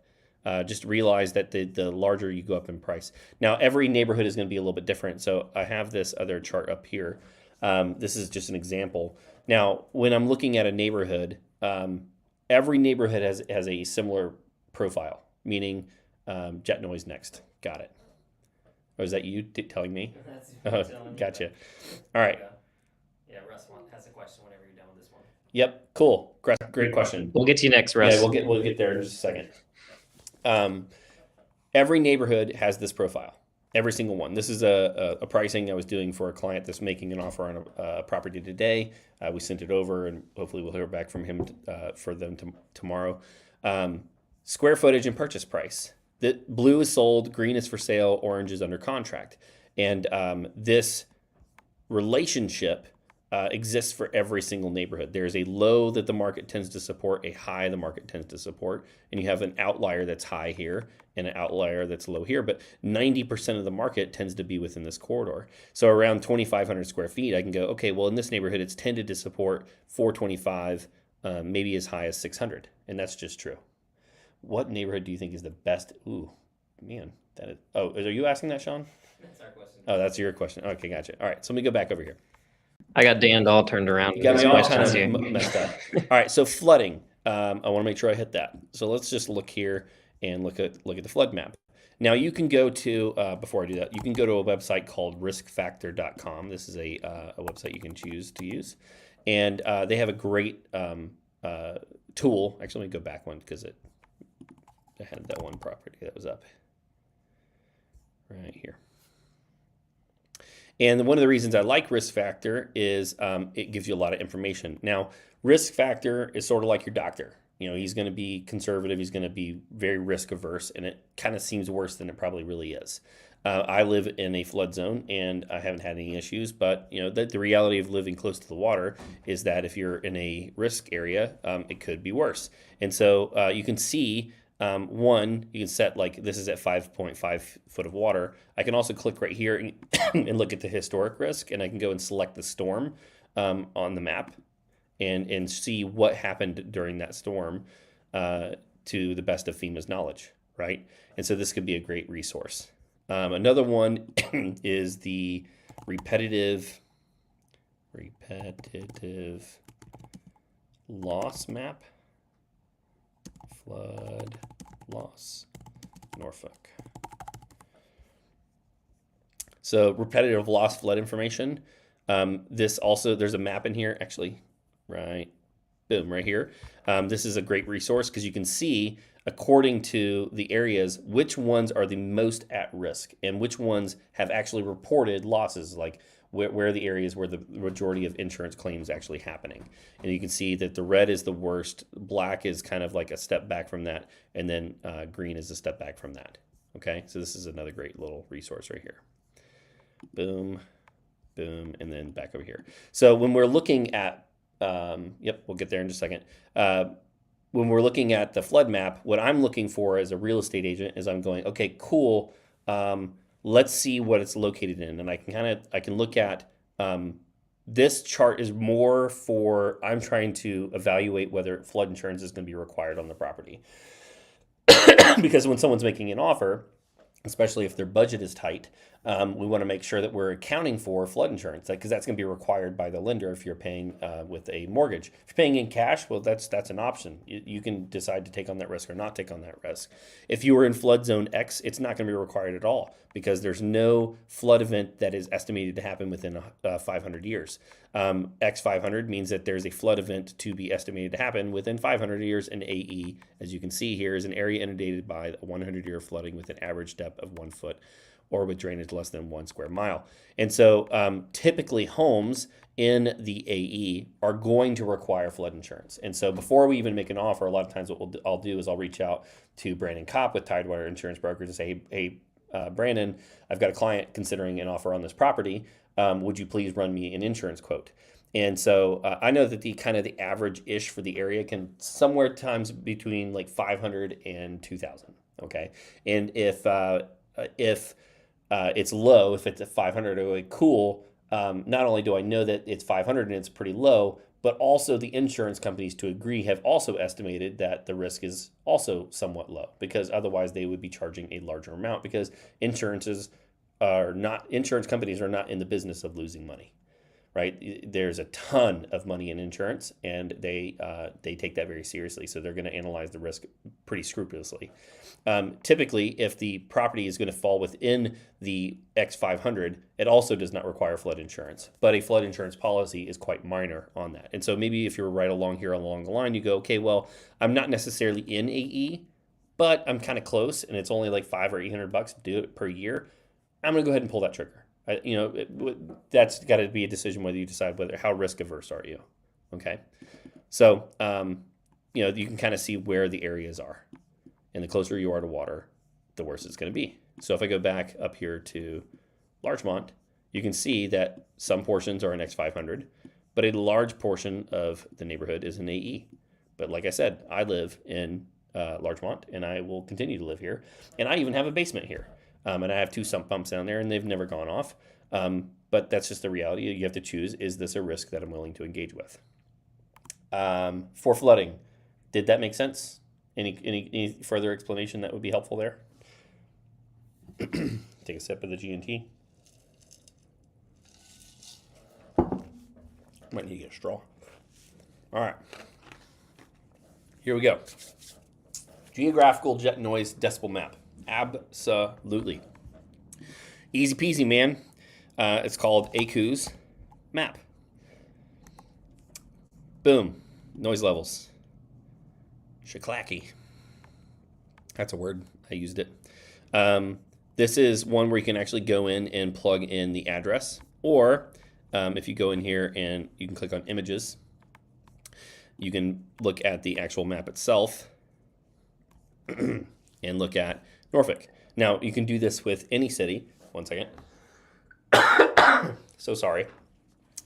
Just realize that the larger you go up in price. Now, every neighborhood is going to be a little bit different. So I have this other chart up here. This is just an example. Now, when I'm looking at a neighborhood, every neighborhood has a similar profile, meaning jet noise next. Got it. Or is that you telling me? That's telling me. Gotcha. All right. Yeah, Russ has a question whenever you're done with this one. Yep. Cool. Great question. We'll get to you next, Russ. Yeah, we'll get there in just a second. Every neighborhood has this profile. Every single one. This is a pricing I was doing for a client that's making an offer on a property today. We sent it over, and hopefully we'll hear back from him for them tomorrow. Square footage and purchase price. The blue is sold, green is for sale, orange is under contract. And this relationship exists for every single neighborhood. There's a low that the market tends to support, a high the market tends to support, and you have an outlier that's high here and an outlier that's low here, but 90% of the market tends to be within this corridor. So around 2,500 square feet, I can go, okay, well in this neighborhood, it's tended to support 425, maybe as high as 600, and that's just true. What neighborhood do you think is the best? Ooh, man, that is. Oh, are you asking that, Sean? That's our question. Oh, that's your question. Okay, gotcha. All right, so let me go back over here. I got Dan all turned around. You got me all kind questions of here. messed up. All right, so flooding. I want to make sure I hit that. So let's just look here and look at the flood map. Now you can go to before I do that, you can go to a website called riskfactor.com. This is a website you can choose to use, and they have a great tool. Actually, let me go back one because I had that one property that was up right here. And one of the reasons I like Risk Factor is it gives you a lot of information. Now, Risk Factor is sort of like your doctor. He's going to be conservative. He's going to be very risk averse, and it kind of seems worse than it probably really is. I live in a flood zone, and I haven't had any issues. But the reality of living close to the water is that if you're in a risk area, it could be worse. And so you can see One, you can set like this is at 5.5 foot of water. I can also click right here and, and look at the historic risk, and I can go and select the storm on the map and see what happened during that storm to the best of FEMA's knowledge, right? And so this could be a great resource. Another one is the repetitive loss map. Flood loss, Norfolk. So repetitive loss flood information. This also, there's a map in here, actually, right? Boom, right here. This is a great resource because you can see, according to the areas, which ones are the most at risk and which ones have actually reported losses, like where are the areas where the majority of insurance claims actually happening. And you can see that the red is the worst, black is kind of like a step back from that, and then green is a step back from that. Okay, so this is another great little resource right here. Boom, boom, and then back over here. So when we're looking at, yep, we'll get there in just a second. When we're looking at the flood map, what I'm looking for as a real estate agent is I'm going, okay, cool. Let's see what it's located in, and I can look at this chart is more for I'm trying to evaluate whether flood insurance is going to be required on the property. Because when someone's making an offer, especially if their budget is tight, we want to make sure that we're accounting for flood insurance, because that's going to be required by the lender if you're paying with a mortgage. If you're paying in cash, well, that's an option. You can decide to take on that risk or not take on that risk. If you were in flood zone X, it's not going to be required at all because there's no flood event that is estimated to happen within 500 years. X 500 means that there's a flood event to be estimated to happen within 500 years, and AE, as you can see here, is an area inundated by a 100-year flooding with an average depth of 1 foot or with drainage less than 1 square mile. And so typically homes in the AE are going to require flood insurance. And so before we even make an offer, a lot of times what I'll do is I'll reach out to Brandon Kopp with Tidewater Insurance Brokers and say, hey, Brandon, I've got a client considering an offer on this property. Would you please run me an insurance quote? And so I know that the kind of the average ish for the area can somewhere times between like 500 and 2,000. Okay. And if it's low, if it's at 500, okay, cool. Not only do I know that it's 500 and it's pretty low, but also the insurance companies to agree have also estimated that the risk is also somewhat low, because otherwise they would be charging a larger amount, because insurance companies are not in the business of losing money, right? There's a ton of money in insurance, and they take that very seriously. So they're going to analyze the risk pretty scrupulously. Typically, if the property is going to fall within the X500, it also does not require flood insurance, but a flood insurance policy is quite minor on that. And so maybe if you're right along here along the line, you go, okay, well, I'm not necessarily in AE, but I'm kind of close, and it's only like $500 or $800 to do it per year. I'm going to go ahead and pull that trigger. That's got to be a decision whether you decide how risk averse are you. Okay. So, you can kind of see where the areas are, and the closer you are to water, the worse it's going to be. So if I go back up here to Larchmont, you can see that some portions are an X500, but a large portion of the neighborhood is an AE. But like I said, I live in Larchmont, and I will continue to live here. And I even have a basement here. And I have 2 sump pumps down there, and they've never gone off. But that's just the reality. You have to choose, is this a risk that I'm willing to engage with? For flooding, did that make sense? Any further explanation that would be helpful there? Take a sip of the G&T. Might need to get a straw. All right. Here we go. Geographical jet noise decibel map. Absolutely. Easy peasy, man. It's called ACU's map. Boom. Noise levels. Shaklacky. That's a word. I used it. This is one where you can actually go in and plug in the address. Or if you go in here and you can click on images, you can look at the actual map itself and look at Norfolk. Now, you can do this with any city. One second. So sorry.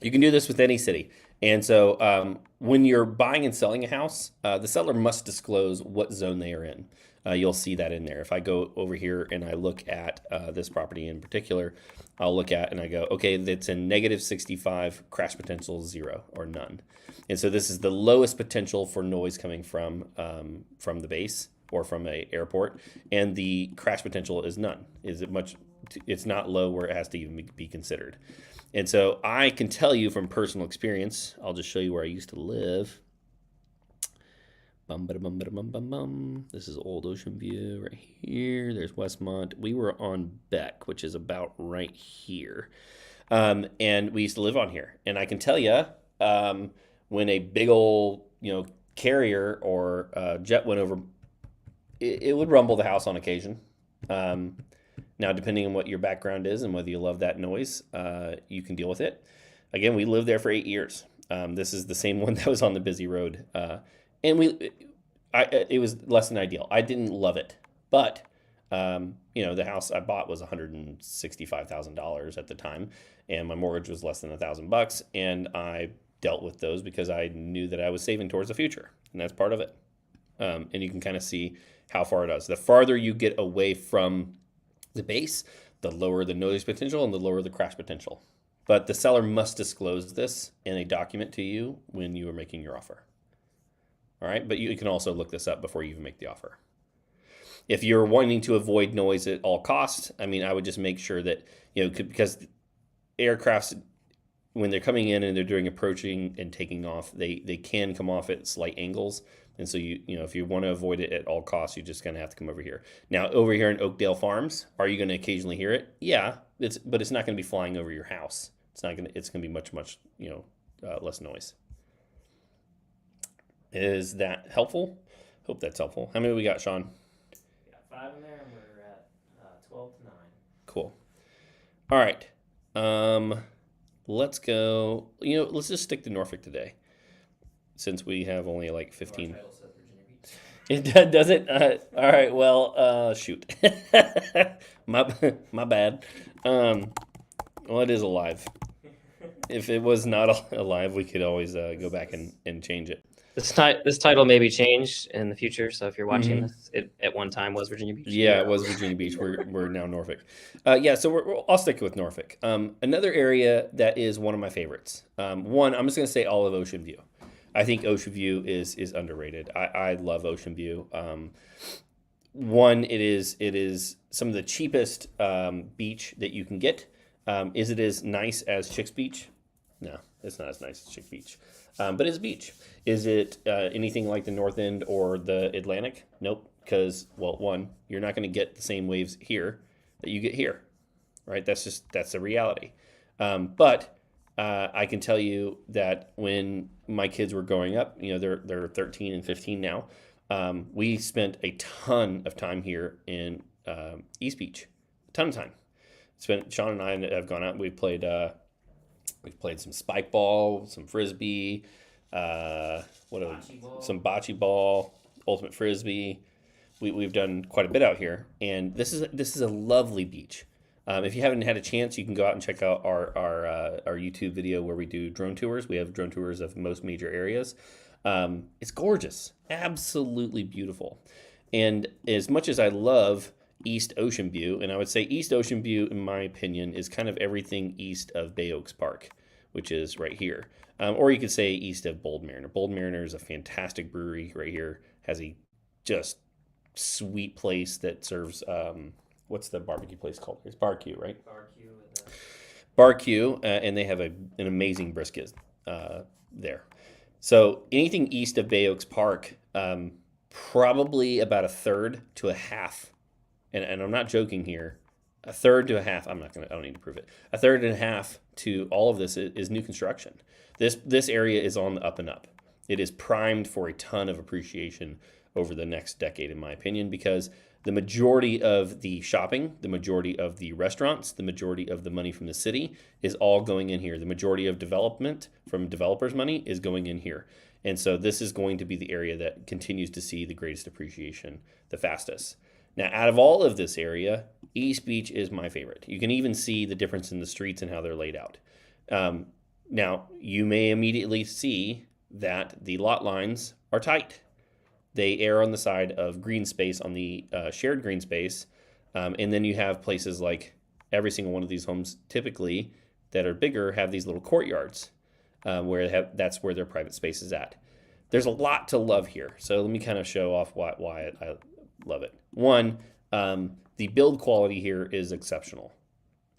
You can do this with any city. And so when you're buying and selling a house, the seller must disclose what zone they are in. you'll see that in there. If I go over here and I look at this property in particular, I'll look at and I go, okay, that's in negative 65, crash potential 0 or none. And so this is the lowest potential for noise coming from the base or from a airport, and the crash potential is none. It's not low where it has to even be considered. And so I can tell you from personal experience, I'll just show you where I used to live. This is Old Ocean View right here. There's Westmont. We were on Beck, which is about right here. And we used to live on here. And I can tell you, when a big old, carrier or jet went over, it would rumble the house on occasion. Now, depending on what your background is and whether you love that noise, you can deal with it. Again, we lived there for 8 years. This is the same one that was on the busy road. And it was less than ideal. I didn't love it, but the house I bought was $165,000 at the time, and my mortgage was less than $1,000, and I dealt with those because I knew that I was saving towards the future, and that's part of it. And you can kind of see how far it does. The farther you get away from the base, the lower the noise potential and the lower the crash potential. But the seller must disclose this in a document to you when you are making your offer. All right, but you can also look this up before you even make the offer. If you're wanting to avoid noise at all costs, I would just make sure that, because aircrafts, when they're coming in and they're doing approaching and taking off, they can come off at slight angles. And so, if you want to avoid it at all costs, you're just going to have to come over here. Now, over here in Oakdale Farms, are you going to occasionally hear it? Yeah, but it's not going to be flying over your house. It's going to be much, less noise. Is that helpful? Hope that's helpful. How many we got, Sean? We got 5 in there, and we're at 12 to 9. Cool. All right. Let's go. Let's just stick to Norfolk today, since we have only like 15. Our title says Virginia Beach. It does it. All right. Well, shoot. my bad. Well, it is alive. If it was not alive, we could always go back and change it. This title may be changed in the future. So if you're watching this, it at one time was Virginia Beach. Yeah, it was Virginia Beach. We're now Norfolk. So I'll stick with Norfolk. Another area that is one of my favorites. One, I'm just going to say all of Ocean View. I think Ocean View is underrated. I love Ocean View. One, it is some of the cheapest beach that you can get. Is it as nice as Chick's Beach? No, it's not as nice as Chick Beach. But it's a beach. Is it anything like the North End or the Atlantic? Nope. Because, one, you're not going to get the same waves here that you get here, right? That's the reality. But I can tell you that when my kids were growing up, they're 13 and 15 now. We spent a ton of time here in East Beach. A ton of time. Sean and I have gone out. We've played some spike ball, some frisbee, some bocce ball, ultimate frisbee. We've done quite a bit out here, and this is a lovely beach. If you haven't had a chance, you can go out and check out our YouTube video where we do drone tours. We have drone tours of most major areas. It's gorgeous, absolutely beautiful. And as much as I love East Ocean View, and I would say East Ocean View, in my opinion, is kind of everything east of Bay Oaks Park, which is right here. Or you could say east of Bold Mariner. Bold Mariner is a fantastic brewery right here. Has a just sweet place that serves, what's the barbecue place called? It's Bar Q, right? Bar Q, and they have an amazing brisket there. So anything east of Bay Oaks Park, probably about a third to a half. And I'm not joking here, a third to a half. I don't need to prove it. A third and a half to all of this is new construction. This area is on the up and up. It is primed for a ton of appreciation over the next decade, in my opinion, because the majority of the shopping, the majority of the restaurants, the majority of the money from the city is all going in here. The majority of development from developers' money is going in here. And so this is going to be the area that continues to see the greatest appreciation the fastest. Now, out of all of this area, East Beach is my favorite. You can even see the difference in the streets and how they're laid out. Now, you may immediately see that the lot lines are tight. they err on the side of green space on the shared green space. And then you have places like every single one of these homes typically that are bigger have these little courtyards that's where their private space is at. There's a lot to love here. So let me kind of show off why I love it. One, the build quality here is exceptional.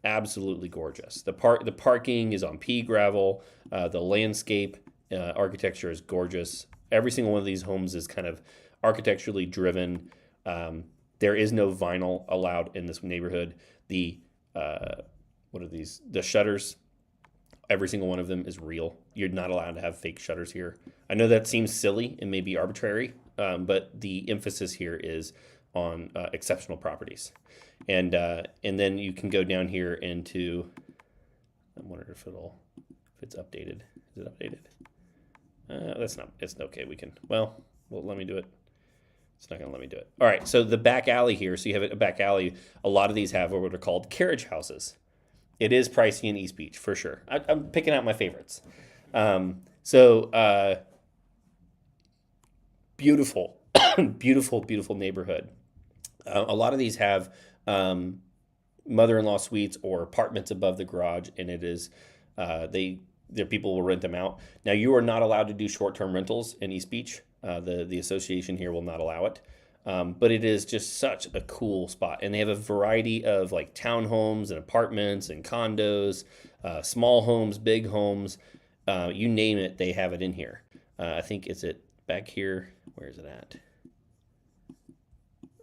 Absolutely gorgeous. The parking is on pea gravel. The landscape architecture is gorgeous. Every single one of these homes is kind of architecturally driven. There is no vinyl allowed in this neighborhood. The what are these? The shutters. Every single one of them is real. You're not allowed to have fake shutters here. I know that seems silly and maybe arbitrary, but the emphasis here is on exceptional properties. And then you can go down here into. I wonder if it's updated. Is it updated? That's not. It's okay. Well, let me do it. It's not going to let me do it. All right. So the back alley here. So you have a back alley. A lot of these have what are called carriage houses. It is pricey in East Beach for sure. I'm picking out my favorites. Beautiful, beautiful neighborhood. A lot of these have mother-in-law suites or apartments above the garage, and it is their people will rent them out. Now you are not allowed to do short-term rentals in East Beach. The association here will not allow it. But it is just such a cool spot. And they have a variety of like townhomes and apartments and condos, small homes, big homes, you name it, they have it in here. I think it's back here. Where is it at?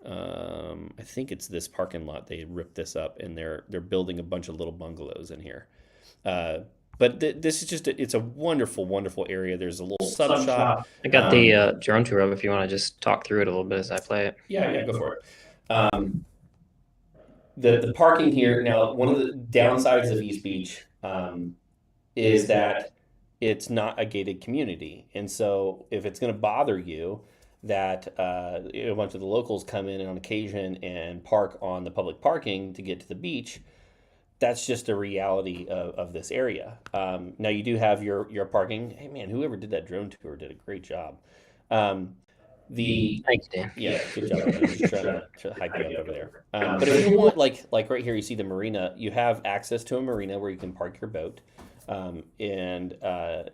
I think it's this parking lot. They ripped this up and they're building a bunch of little bungalows in here. But this is it's a wonderful area. There's a little sub shop. I got the drone tour of if you want to just talk through it a little bit as I play it. Yeah, go for it. The parking here, now, one of the downsides of East Beach is that it's not a gated community. And so if it's going to bother you that a bunch of the locals come in on occasion and park on the public parking to get to the beach, that's just a reality of this area. Now you do have your parking. Hey man, whoever did that drone tour did a great job. Thank you, Dan. Yeah, good job. I'm just trying to hype you up over there. But if you want, like right here, you see the marina. You have access to a marina where you can park your boat, and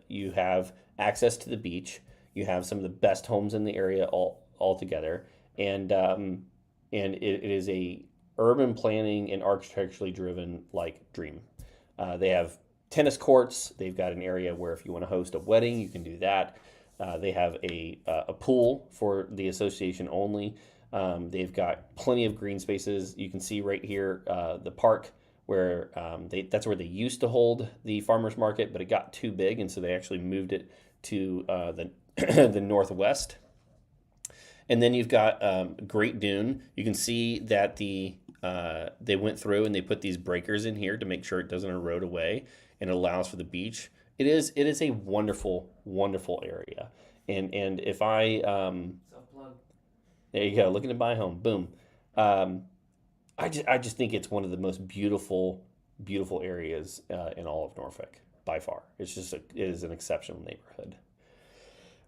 you have access to the beach. You have some of the best homes in the area all together, and it is a urban planning and architecturally driven like dream. They have tennis courts. They've got an area where if you want to host a wedding, you can do that. They have a pool for the association only. They've got plenty of green spaces. You can see right here the park where that's where they used to hold the farmers market, but it got too big, and so they actually moved it to the northwest. And then you've got Great Dune. You can see that they went through and they put these breakers in here to make sure it doesn't erode away and it allows for the beach. It is a wonderful area. And if I there you go, looking to buy a home, boom. I just think it's one of the most beautiful areas in all of Norfolk by far. It is an exceptional neighborhood.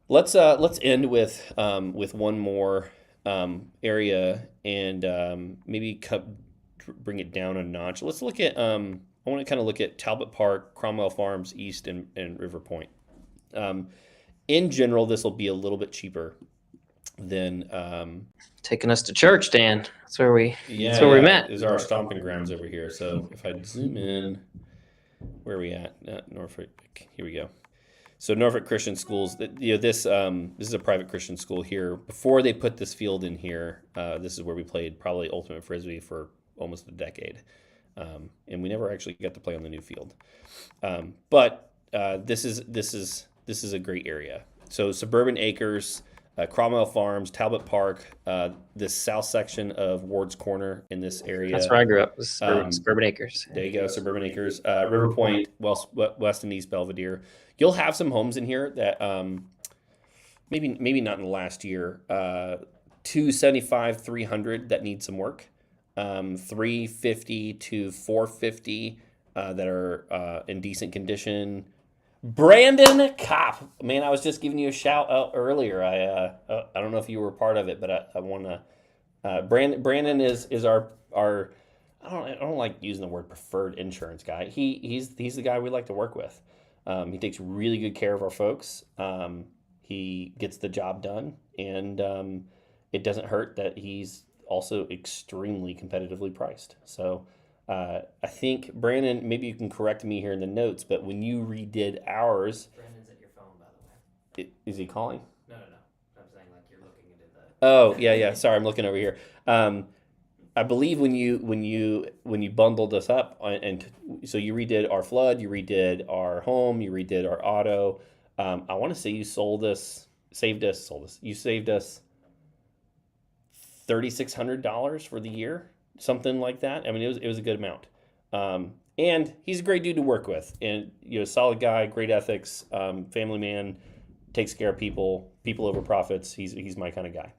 Let's end with one more area and maybe bring it down a notch. Let's look at I want to kind of look at Talbot Park, Cromwell Farms East, and River Point. In general, this will be a little bit cheaper than taking us to church, Dan. That's where we met. Is our stomping grounds over here. So if I zoom in, where are we at? Norfolk. Here we go. So Norfolk Christian Schools. This is a private Christian school here. Before they put this field in here, this is where we played probably ultimate frisbee for almost a decade, and we never actually got to play on the new field. But this is a great area. So Suburban Acres. Cromwell Farms, Talbot Park, this south section of Ward's Corner in this area. That's where I grew up, was Suburban Acres. There you go, Suburban Acres. River Point, West and East Belvedere. You'll have some homes in here that maybe not in the last year, 275, 300 that need some work, 350 to 450 that are in decent condition. Brandon Kopp. Man, I was just giving you a shout out earlier. I don't know if you were part of it, but I want to. Brandon is our I don't like using the word preferred insurance guy. He's the guy we like to work with. He takes really good care of our folks. He gets the job done, and it doesn't hurt that he's also extremely competitively priced. So I think Brandon, maybe you can correct me here in the notes, but when you redid ours, Brandon's at your phone, by the way. is he calling? No. I'm saying like you're looking into the. Oh yeah. Sorry, I'm looking over here. I believe when you bundled us up and so you redid our flood, you redid our home, you redid our auto. I want to say you saved us. You saved us $3,600 for the year, something like that. I mean, it was a good amount. And he's a great dude to work with, and solid guy, great ethics, family man, takes care of people over profits. He's my kind of guy.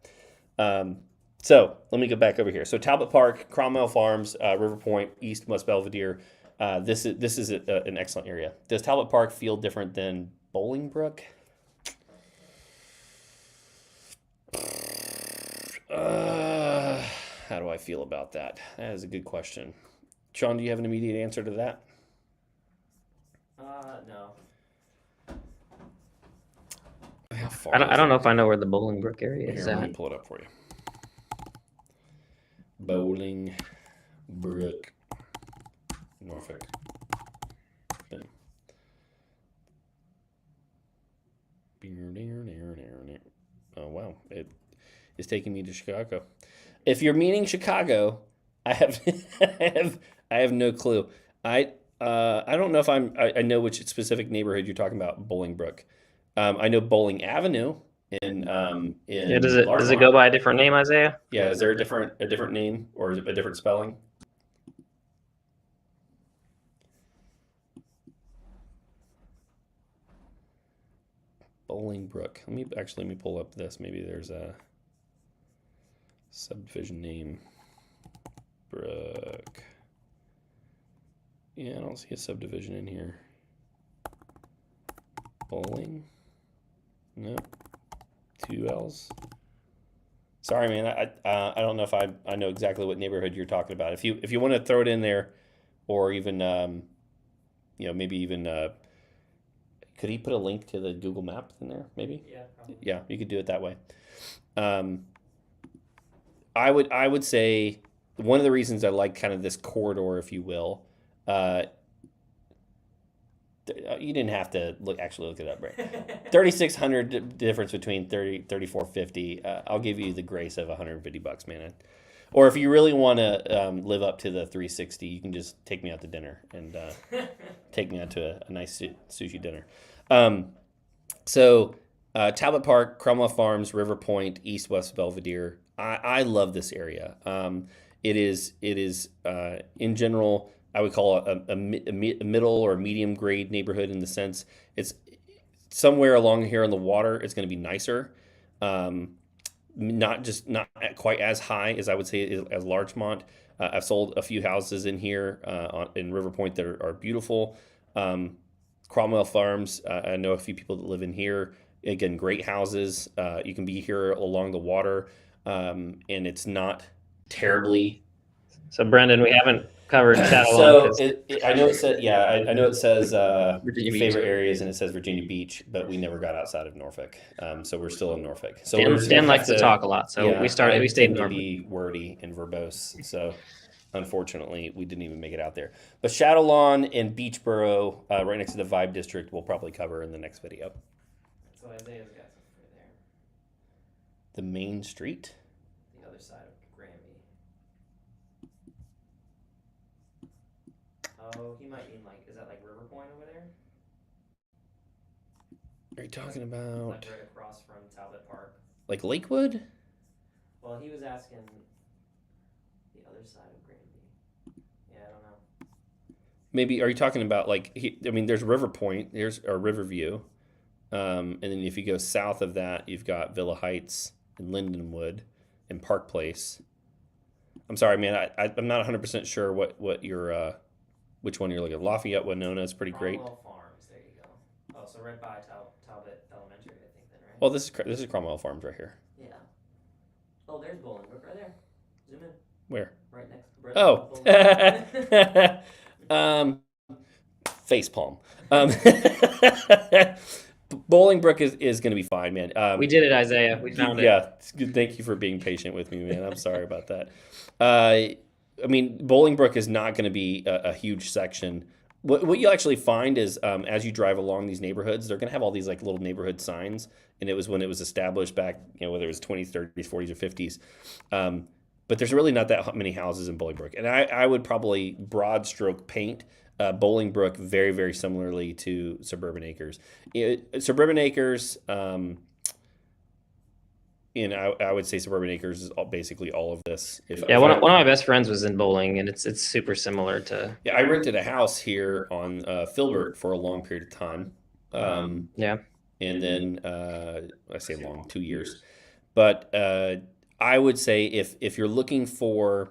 So let me go back over here. So Talbot Park, Cromwell Farms, River Point, East West Belvedere. This is an excellent area. Does Talbot Park feel different than Bolingbrook? How do I feel about that? That is a good question. Sean, do you have an immediate answer to that? No. How far I don't know if I know where the Bolingbrook area is Here, let me at. pull it up for you. Bolingbrook, Norfolk. Boom. Oh wow, it is taking me to Chicago. If you're meaning Chicago, I have I have no clue. I don't know if I know which specific neighborhood you're talking about. Bolingbrook. I know Bowling Avenue in Yeah, does it Larchmont. go by a different name, Isaiah? Yeah, is there a different name or is it a different spelling? Bolingbrook. Let me pull up this. Maybe there's a subdivision name. Brook. Yeah, I don't see a subdivision in here. Bowling? No. 2 L's. Sorry, man. I don't know if I know exactly what neighborhood you're talking about. If you want to throw it in there, or even maybe even could he put a link to the Google Map in there? Maybe. Yeah, probably. Yeah, you could do it that way. I would say one of the reasons I like kind of this corridor, if you will. You didn't have to actually look it up, right? 3,600 difference between 3,450. I'll give you the grace of $150, man. Or if you really want to live up to the 360, you can just take me out to dinner and take me out to a nice sushi dinner. So Talbot Park, Cromwell Farms, River Point, East West Belvedere. I love this area. It is in general, I would call it a middle or medium grade neighborhood in the sense it's somewhere along here on the water. It's going to be nicer. Not quite as high as I would say as Larchmont. I've sold a few houses in here in River Point that are beautiful. Cromwell Farms, I know a few people that live in here. Again, great houses. You can be here along the water, and it's not terribly. So, Brendan, we haven't covered Chatelawn. So I know it says, I know it says Virginia Beach. favorite areas, and it says Virginia Beach, but we never got outside of Norfolk, so we're still in Norfolk. So Stan likes to talk a lot, so we stayed in to Norfolk. be wordy and verbose, so unfortunately we didn't even make it out there. But Chatelawn and Beachboro, right next to the Vibe District, we'll probably cover in the next video. So Isaiah's got something right there. The main street. The other side of Granby. Oh, he might mean is that like River Point over there? Are you talking about Like right across from Talbot Park. like Lakewood? Well, he was asking the other side of Granby. Yeah, I don't know. Maybe are you talking about there's River Point, there's or Riverview, and then if you go south of that, you've got Villa Heights and Lindenwood and Park Place. I'm sorry, man, I'm not 100% sure what your which one you're looking at. Lafayette, Winona is pretty great. Cromwell Farms, there you go. Oh, Oh, so right by Talbot Elementary, I think then, right? Well, this is Cromwell Farms right here. Yeah. Oh, there's Bolingbrook right there. Zoom in. Where? Right next. Right Oh. Face palm. Bolingbrook is going to be fine, man. We did it, Isaiah. We found it. Yeah, it's good. Thank you for being patient with me, man. I'm sorry about that. I mean, Bolingbrook is not going to be a huge section. What you'll actually find is as you drive along these neighborhoods, they're going to have all these like little neighborhood signs. And it was when it was established back, whether it was 20s, 30s, 40s, or 50s. But there's really not that many houses in Bolingbrook. And I would probably broad stroke paint Bolingbrook very, very similarly to Suburban Acres. Suburban Acres, I would say Suburban Acres is basically all of this. One of my best friends was in Bowling, and it's super similar to. Yeah, I rented a house here on Filbert for a long period of time. Yeah. And then I say long, 2 years. But I would say if you're looking for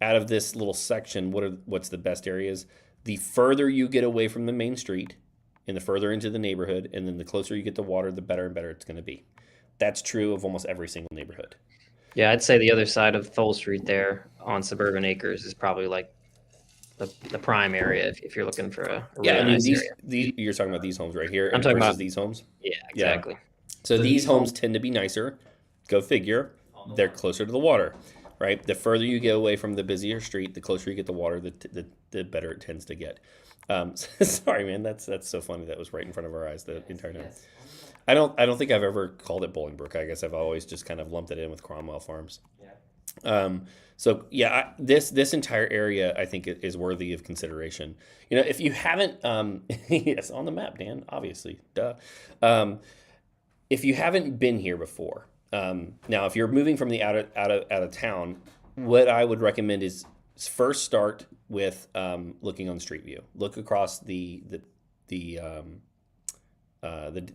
out of this little section, what's the best areas? The further you get away from the main street, and the further into the neighborhood, and then the closer you get to water, the better and better it's going to be. That's true of almost every single neighborhood. Yeah, I'd say the other side of Thole Street there on Suburban Acres is probably like the prime area if you're looking for a really nice area. You're talking about these homes right here. I'm talking about these homes. Yeah, exactly. Yeah. So these homes tend to be nicer. Go figure. They're closer to the water, right? The further you get away from the busier street, the closer you get to water, the better it tends to get. Sorry, man. That's so funny. That was right in front of our eyes the entire time. Yes. I don't think I've ever called it Bolingbrook. I guess I've always just kind of lumped it in with Cromwell Farms. Yeah. So yeah, this entire area I think is worthy of consideration. If you haven't, yes, on the map, Dan, obviously, duh. If you haven't been here before, now if you're moving from the out of town, what I would recommend is first start with looking on Street View. Look across the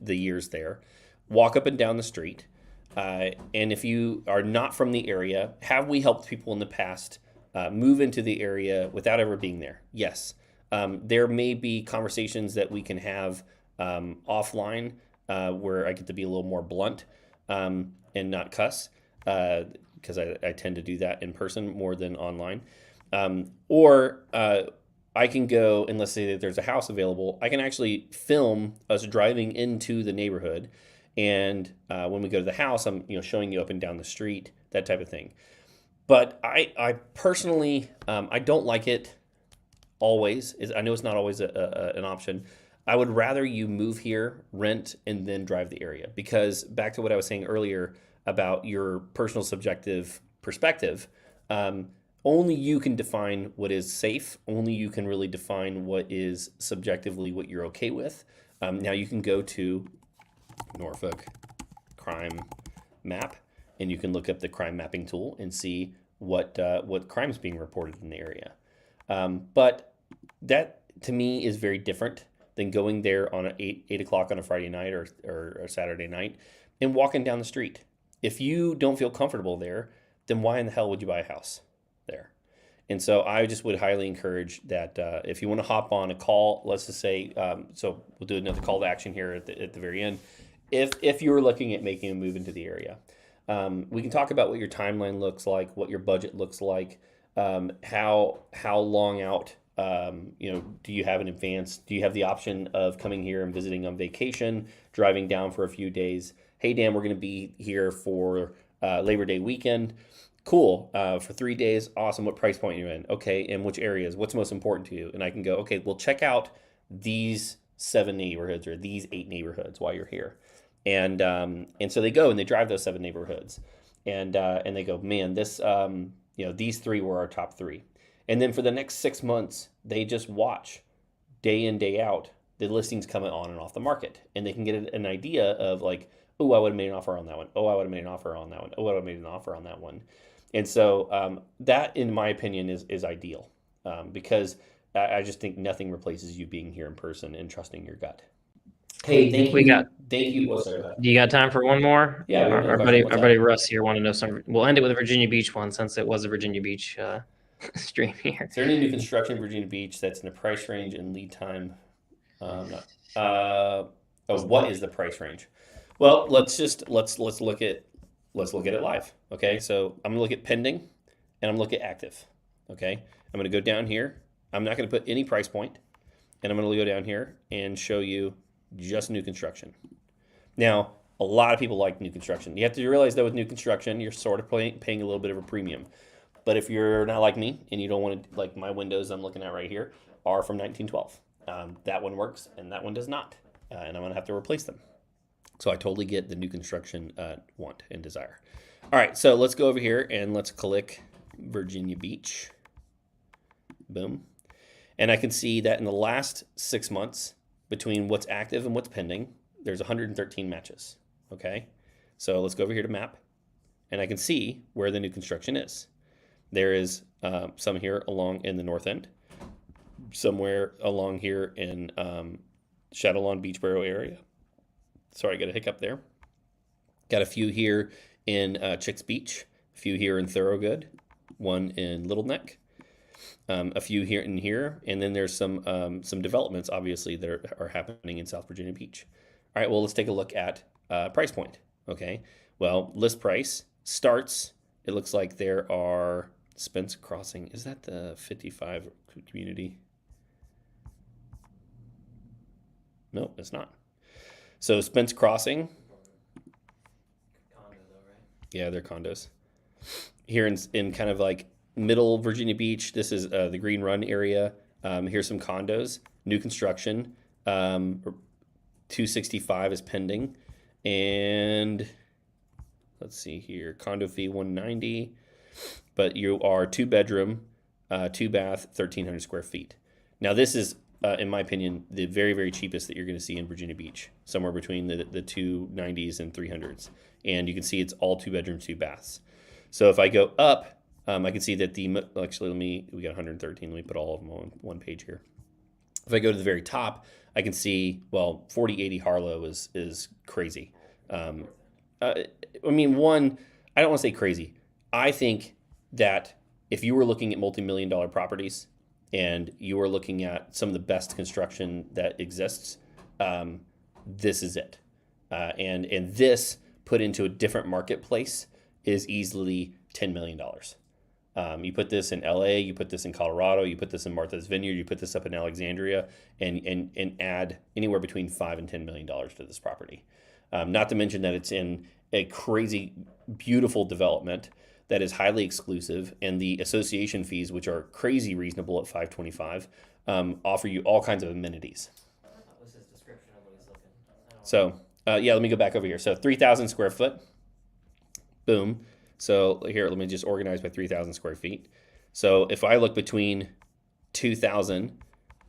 years there. Walk up and down the street. And if you are not from the area, have we helped people in the past move into the area without ever being there? Yes. There may be conversations that we can have offline where I get to be a little more blunt and not cuss because I tend to do that in person more than online. Or I can go, and let's say that there's a house available, I can actually film us driving into the neighborhood. And when we go to the house, I'm showing you up and down the street, that type of thing. But I personally, I don't like it always. I know it's not always an option. I would rather you move here, rent, and then drive the area. Because back to what I was saying earlier about your personal subjective perspective, only you can define what is safe. Only you can really define what is subjectively what you're okay with. Now you can go to Norfolk crime map, and you can look up the crime mapping tool and see what crime is being reported in the area. But that to me is very different than going there on 8 o'clock on a Friday night or a Saturday night and walking down the street. If you don't feel comfortable there, then why in the hell would you buy a house there? And so I just would highly encourage that if you want to hop on a call, let's just say, so we'll do another call to action here at the very end. If you're looking at making a move into the area, we can talk about what your timeline looks like, what your budget looks like, how long out, do you have in advance? Do you have the option of coming here and visiting on vacation, driving down for a few days? Hey, Dan, we're going to be here for Labor Day weekend. Cool. For 3 days. Awesome. What price point are you in? Okay. And which areas? What's most important to you? And I can go, okay, well, check out these 7 neighborhoods or these 8 neighborhoods while you're here. And so they go and they drive those 7 neighborhoods and they go, man, this, these 3 were our top 3. And then for the next 6 months, they just watch day in, day out, the listings coming on and off the market. And they can get an idea of like, oh, I would have made an offer on that one. Oh, I would have made an offer on that one. Oh, I would have made an offer on that one. And so that, in my opinion, is ideal because I just think nothing replaces you being here in person and trusting your gut. Hey, thank you. Oh, sorry, You got time for one more? Yeah, Our buddy Russ here wanted to know some. We'll end it with a Virginia Beach one since it was a Virginia Beach stream here. Is there any new construction in Virginia Beach that's in the price range and lead time? Oh, what is the price range? Well, let's look at it live. Okay, so I'm gonna look at pending, and I'm gonna look at active. Okay, I'm gonna go down here. I'm not gonna put any price point, and I'm gonna go down here and show you just new construction. Now, a lot of people like new construction. You have to realize that with new construction, you're sort of paying a little bit of a premium. But if you're not like me and you don't want to, like my windows I'm looking at right here are from 1912. That one works and that one does not. And I'm going to have to replace them. So I totally get the new construction want and desire. All right, so let's go over here and let's click Virginia Beach. Boom. And I can see that in the last 6 months, between what's active and what's pending, there's 113 matches. Okay, so let's go over here to map, and I can see where the new construction is. There is some here along in the north end, somewhere along here in Shadow Lawn Beachboro area. Sorry, I got a hiccup there. Got a few here in Chicks Beach, a few here in Thorogood, one in Little Neck, a few here and here, and then there's some developments obviously that are happening in South Virginia Beach. All right, well, let's take a look at price point. Okay, well, list price starts. It looks like there are Spence Crossing. Is that the 55 community? No, it's not. So Spence Crossing. Condo though, right? Yeah, they're condos. Here in kind of like middle Virginia Beach, this is the Green Run area. Here's some condos, new construction. 265 is pending, and let's see here, condo fee 190, but you are 2-bedroom, 2-bath, 1,300 square feet. Now this is, in my opinion, the very, very cheapest that you're going to see in Virginia Beach, somewhere between the 290s and 300s, and you can see it's all 2-bedrooms, 2 baths. So if I go up, I can see that actually we got 113. Let me put all of them on one page here. If I go to the very top, I can see, well, 4080 Harlow is crazy. I mean, I don't want to say crazy. I think that if you were looking at multi-million-dollar properties and you were looking at some of the best construction that exists, this is it. And this put into a different marketplace is easily $10 million. You put this in LA, you put this in Colorado, you put this in Martha's Vineyard, you put this up in Alexandria, and add anywhere between $5 and $10 million to this property. Not to mention that it's in a crazy, beautiful development that is highly exclusive, and the association fees, which are crazy reasonable at $525, offer you all kinds of amenities. What was his description of what he's looking? So, yeah, let me go back over here. So 3,000 square foot, boom. So here, let me just organize by 3,000 square feet. So if I look between 2,000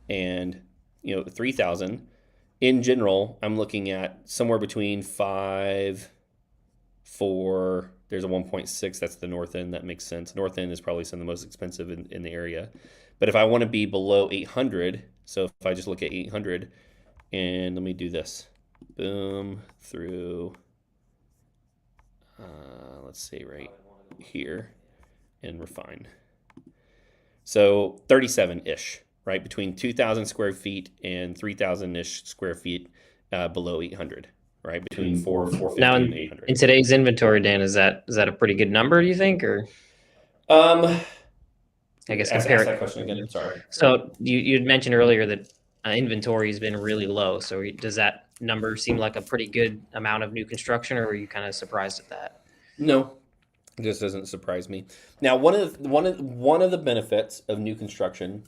and 3,000, in general, I'm looking at somewhere between 5, 4. There's a 1.6. That's the north end. That makes sense. North end is probably some of the most expensive in the area. But if I want to be below 800, so if I just look at 800, and let me do this, boom, through. Let's say right here and refine. So 37-ish, right? Between 2,000 square feet and 3,000-ish square feet below 800, right? Between 450 Now, and 800. in today's inventory, Dan, is that a pretty good number, do you think? Or I guess ask compare that question again. Sorry. So you'd mentioned earlier that inventory has been really low. So does that number seem like a pretty good amount of new construction, or are you kind of surprised at that? No, this doesn't surprise me. Now, one of the benefits of new construction,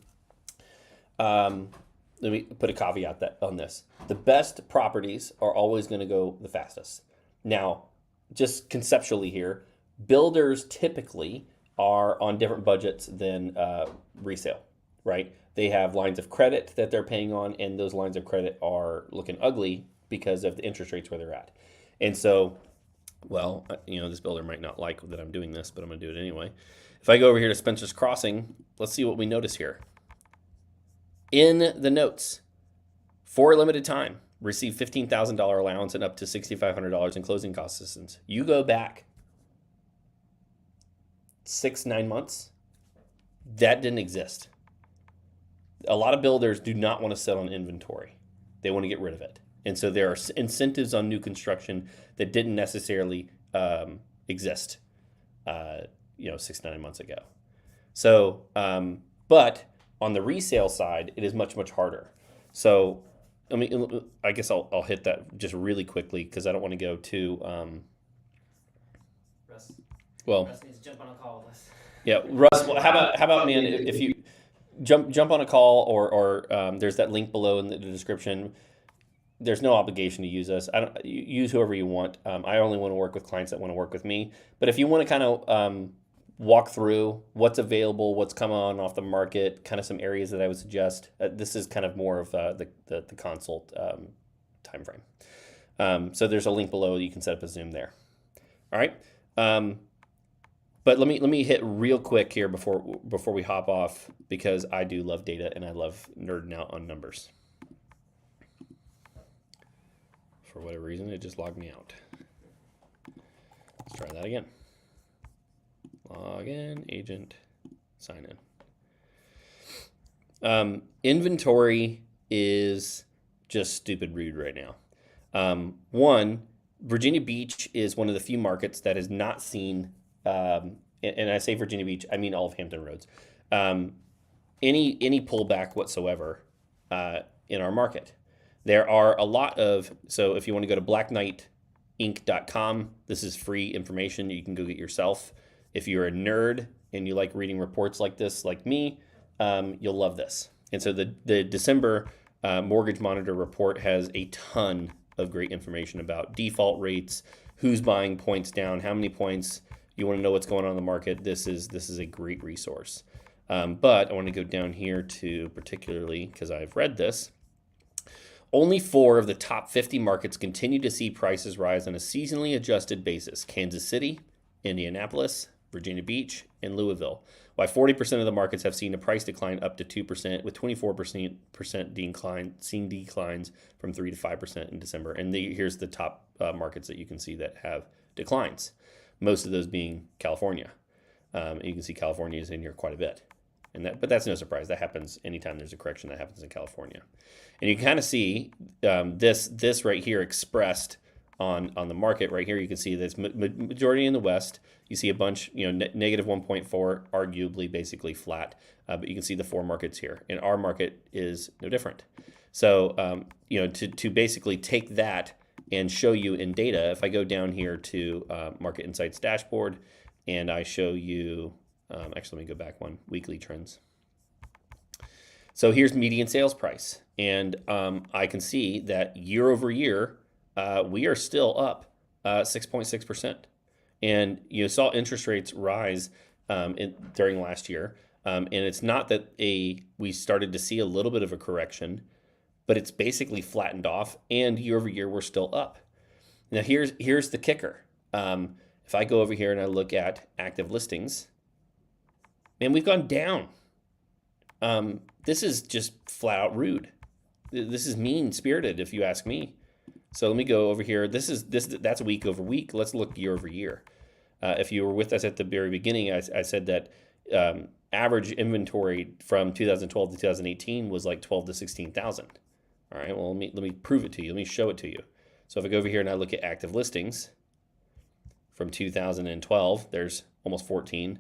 let me put a caveat on this. The best properties are always going to go the fastest. Now, just conceptually here, builders typically are on different budgets than resale, right? They have lines of credit that they're paying on, and those lines of credit are looking ugly because of the interest rates where they're at. And so, well, this builder might not like that I'm doing this, but I'm going to do it anyway. If I go over here to Spencer's Crossing, let's see what we notice here. In the notes, for a limited time, receive $15,000 allowance and up to $6,500 in closing cost assistance. You go back 6-9 months, that didn't exist. A lot of builders do not want to sit on inventory. They want to get rid of it. And so there are incentives on new construction that didn't necessarily exist, 6 to 9 months ago. So, but on the resale side, it is much, much harder. So, I guess I'll hit that just really quickly because I don't want to go too. Russ needs to jump on a call with us. Yeah, Russ. Well, how about man? If you jump on a call or there's that link below in the description. There's no obligation to use us. I don't use whoever you want. I only want to work with clients that want to work with me. But if you want to kind of walk through what's available, what's come on off the market, kind of some areas that I would suggest, this is kind of more of the consult time frame. So there's a link below. You can set up a Zoom there. All right. But let me hit real quick here before we hop off because I do love data and I love nerding out on numbers. For whatever reason, it just logged me out. Let's try that again. Log in, agent, sign in. Inventory is just stupid rude right now. One, Virginia Beach is one of the few markets that has not seen, and I say Virginia Beach, I mean all of Hampton Roads, any pullback whatsoever in our market. There are a lot of, so if you want to go to blackknightinc.com, this is free information you can go get yourself. If you're a nerd and you like reading reports like this, like me, you'll love this. And so the December Mortgage Monitor report has a ton of great information about default rates, who's buying points down, how many points. You want to know what's going on in the market. This is a great resource. But I want to go down here to particularly, because I've read this, only 4 of the top 50 markets continue to see prices rise on a seasonally adjusted basis: Kansas City, Indianapolis, Virginia Beach, and Louisville. While 40% of the markets have seen a price decline up to 2%, with 24% seeing declines from 3 to 5% in December. And here's the top markets that you can see that have declines, most of those being California. You can see California is in here quite a bit. But that's no surprise. That happens anytime there's a correction that happens in California. And you can kind of see this right here expressed on the market right here. You can see that's majority in the West. You see a bunch, negative 1.4, arguably basically flat. But you can see the 4 markets here. And our market is no different. So, to basically take that and show you in data, if I go down here to Market Insights dashboard and I show you, actually, let me go back one, weekly trends. So here's median sales price. And I can see that year over year, we are still up 6.6%. And you saw interest rates rise during last year. And it's not that we started to see a little bit of a correction, but it's basically flattened off. And year over year, we're still up. Now, here's the kicker. If I go over here and I look at active listings, man, we've gone down. This is just flat out rude. This is mean-spirited, if you ask me. So let me go over here. That's week over week. Let's look year over year. If you were with us at the very beginning, I said that average inventory from 2012 to 2018 was like 12 to 16,000. All right. Well, let me prove it to you. Let me show it to you. So if I go over here and I look at active listings from 2012, there's almost 14.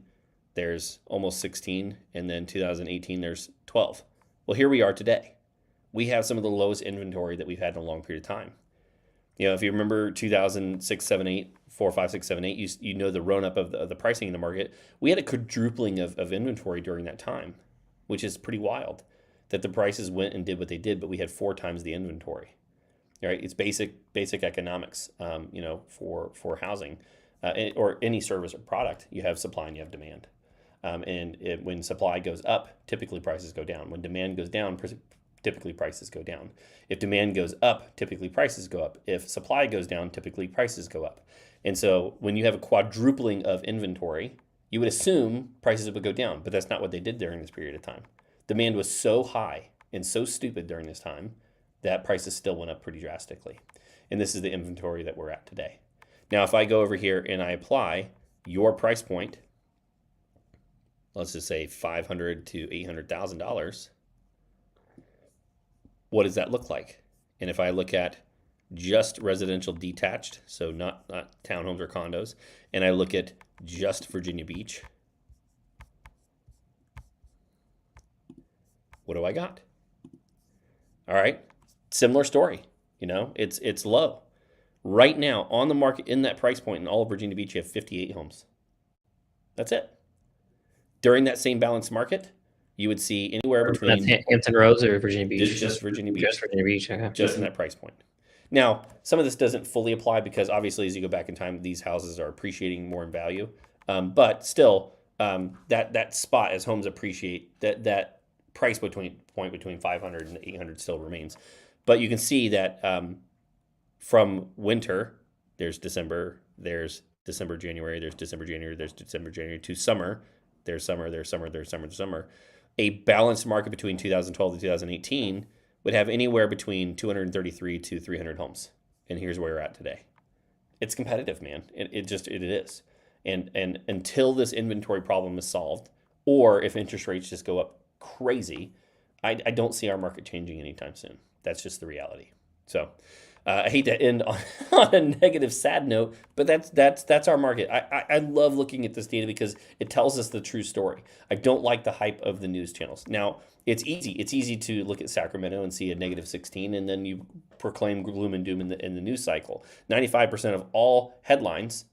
There's almost 16, and then 2018, there's 12. Well, here we are today. We have some of the lowest inventory that we've had in a long period of time. If you remember 2006, 7, 8, 4, 5, 6, 7, 8, you know the run-up of the pricing in the market. We had a quadrupling of inventory during that time, which is pretty wild, that the prices went and did what they did, but we had 4 times the inventory. All right, it's basic economics, for housing or any service or product. You have supply and you have demand. When supply goes up, typically prices go down. When demand goes down, typically prices go down. If demand goes up, typically prices go up. If supply goes down, typically prices go up. And so when you have a quadrupling of inventory, you would assume prices would go down, but that's not what they did during this period of time. Demand was so high and so stupid during this time that prices still went up pretty drastically. And this is the inventory that we're at today. Now, if I go over here and I apply your price point, let's just say $500,000 to $800,000, what does that look like? And if I look at just residential detached, so not townhomes or condos, and I look at just Virginia Beach, what do I got? All right, similar story. You know, it's low. Right now on the market in that price point in all of Virginia Beach, you have 58 homes. That's it. During that same balanced market, you would see anywhere between That's Hampton Roads or Virginia Beach. just Virginia Beach, Just Virginia Beach. Okay. just in that price point. Now, some of this doesn't fully apply because obviously, as you go back in time, these houses are appreciating more in value. But still, that spot as homes appreciate, that price point between 500 and 800 still remains. But you can see that from winter, there's December, January, there's December, January to summer, there's summer. A balanced market between 2012 to 2018 would have anywhere between 233 to 300 homes. And here's where we're at today. It's competitive, man. It is. And until this inventory problem is solved, or if interest rates just go up crazy, I don't see our market changing anytime soon. That's just the reality. So I hate to end on a negative, sad note, but that's our market. I love looking at this data because it tells us the true story. I don't like the hype of the news channels. Now, it's easy to look at Sacramento and see a negative 16, and then you proclaim gloom and doom in the news cycle. 95% of all headlines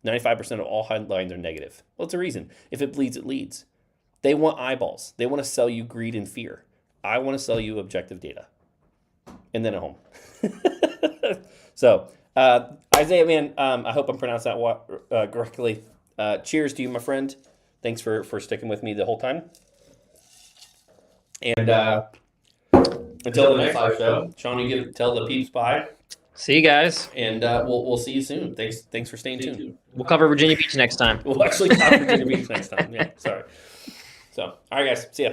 are negative. Well, it's a reason. If it bleeds, it leads. They want eyeballs. They want to sell you greed and fear. I want to sell you objective data. And then a home. So, Isaiah, man, I hope I'm pronouncing that correctly. Cheers to you, my friend. Thanks for sticking with me the whole time. And until the next live show, Sean, you tell the peeps bye. See you guys. And we'll see you soon. Thanks for staying tuned. We'll cover Virginia Beach next time. We'll actually cover Virginia Beach next time. Yeah, sorry. So, all right, guys. See ya.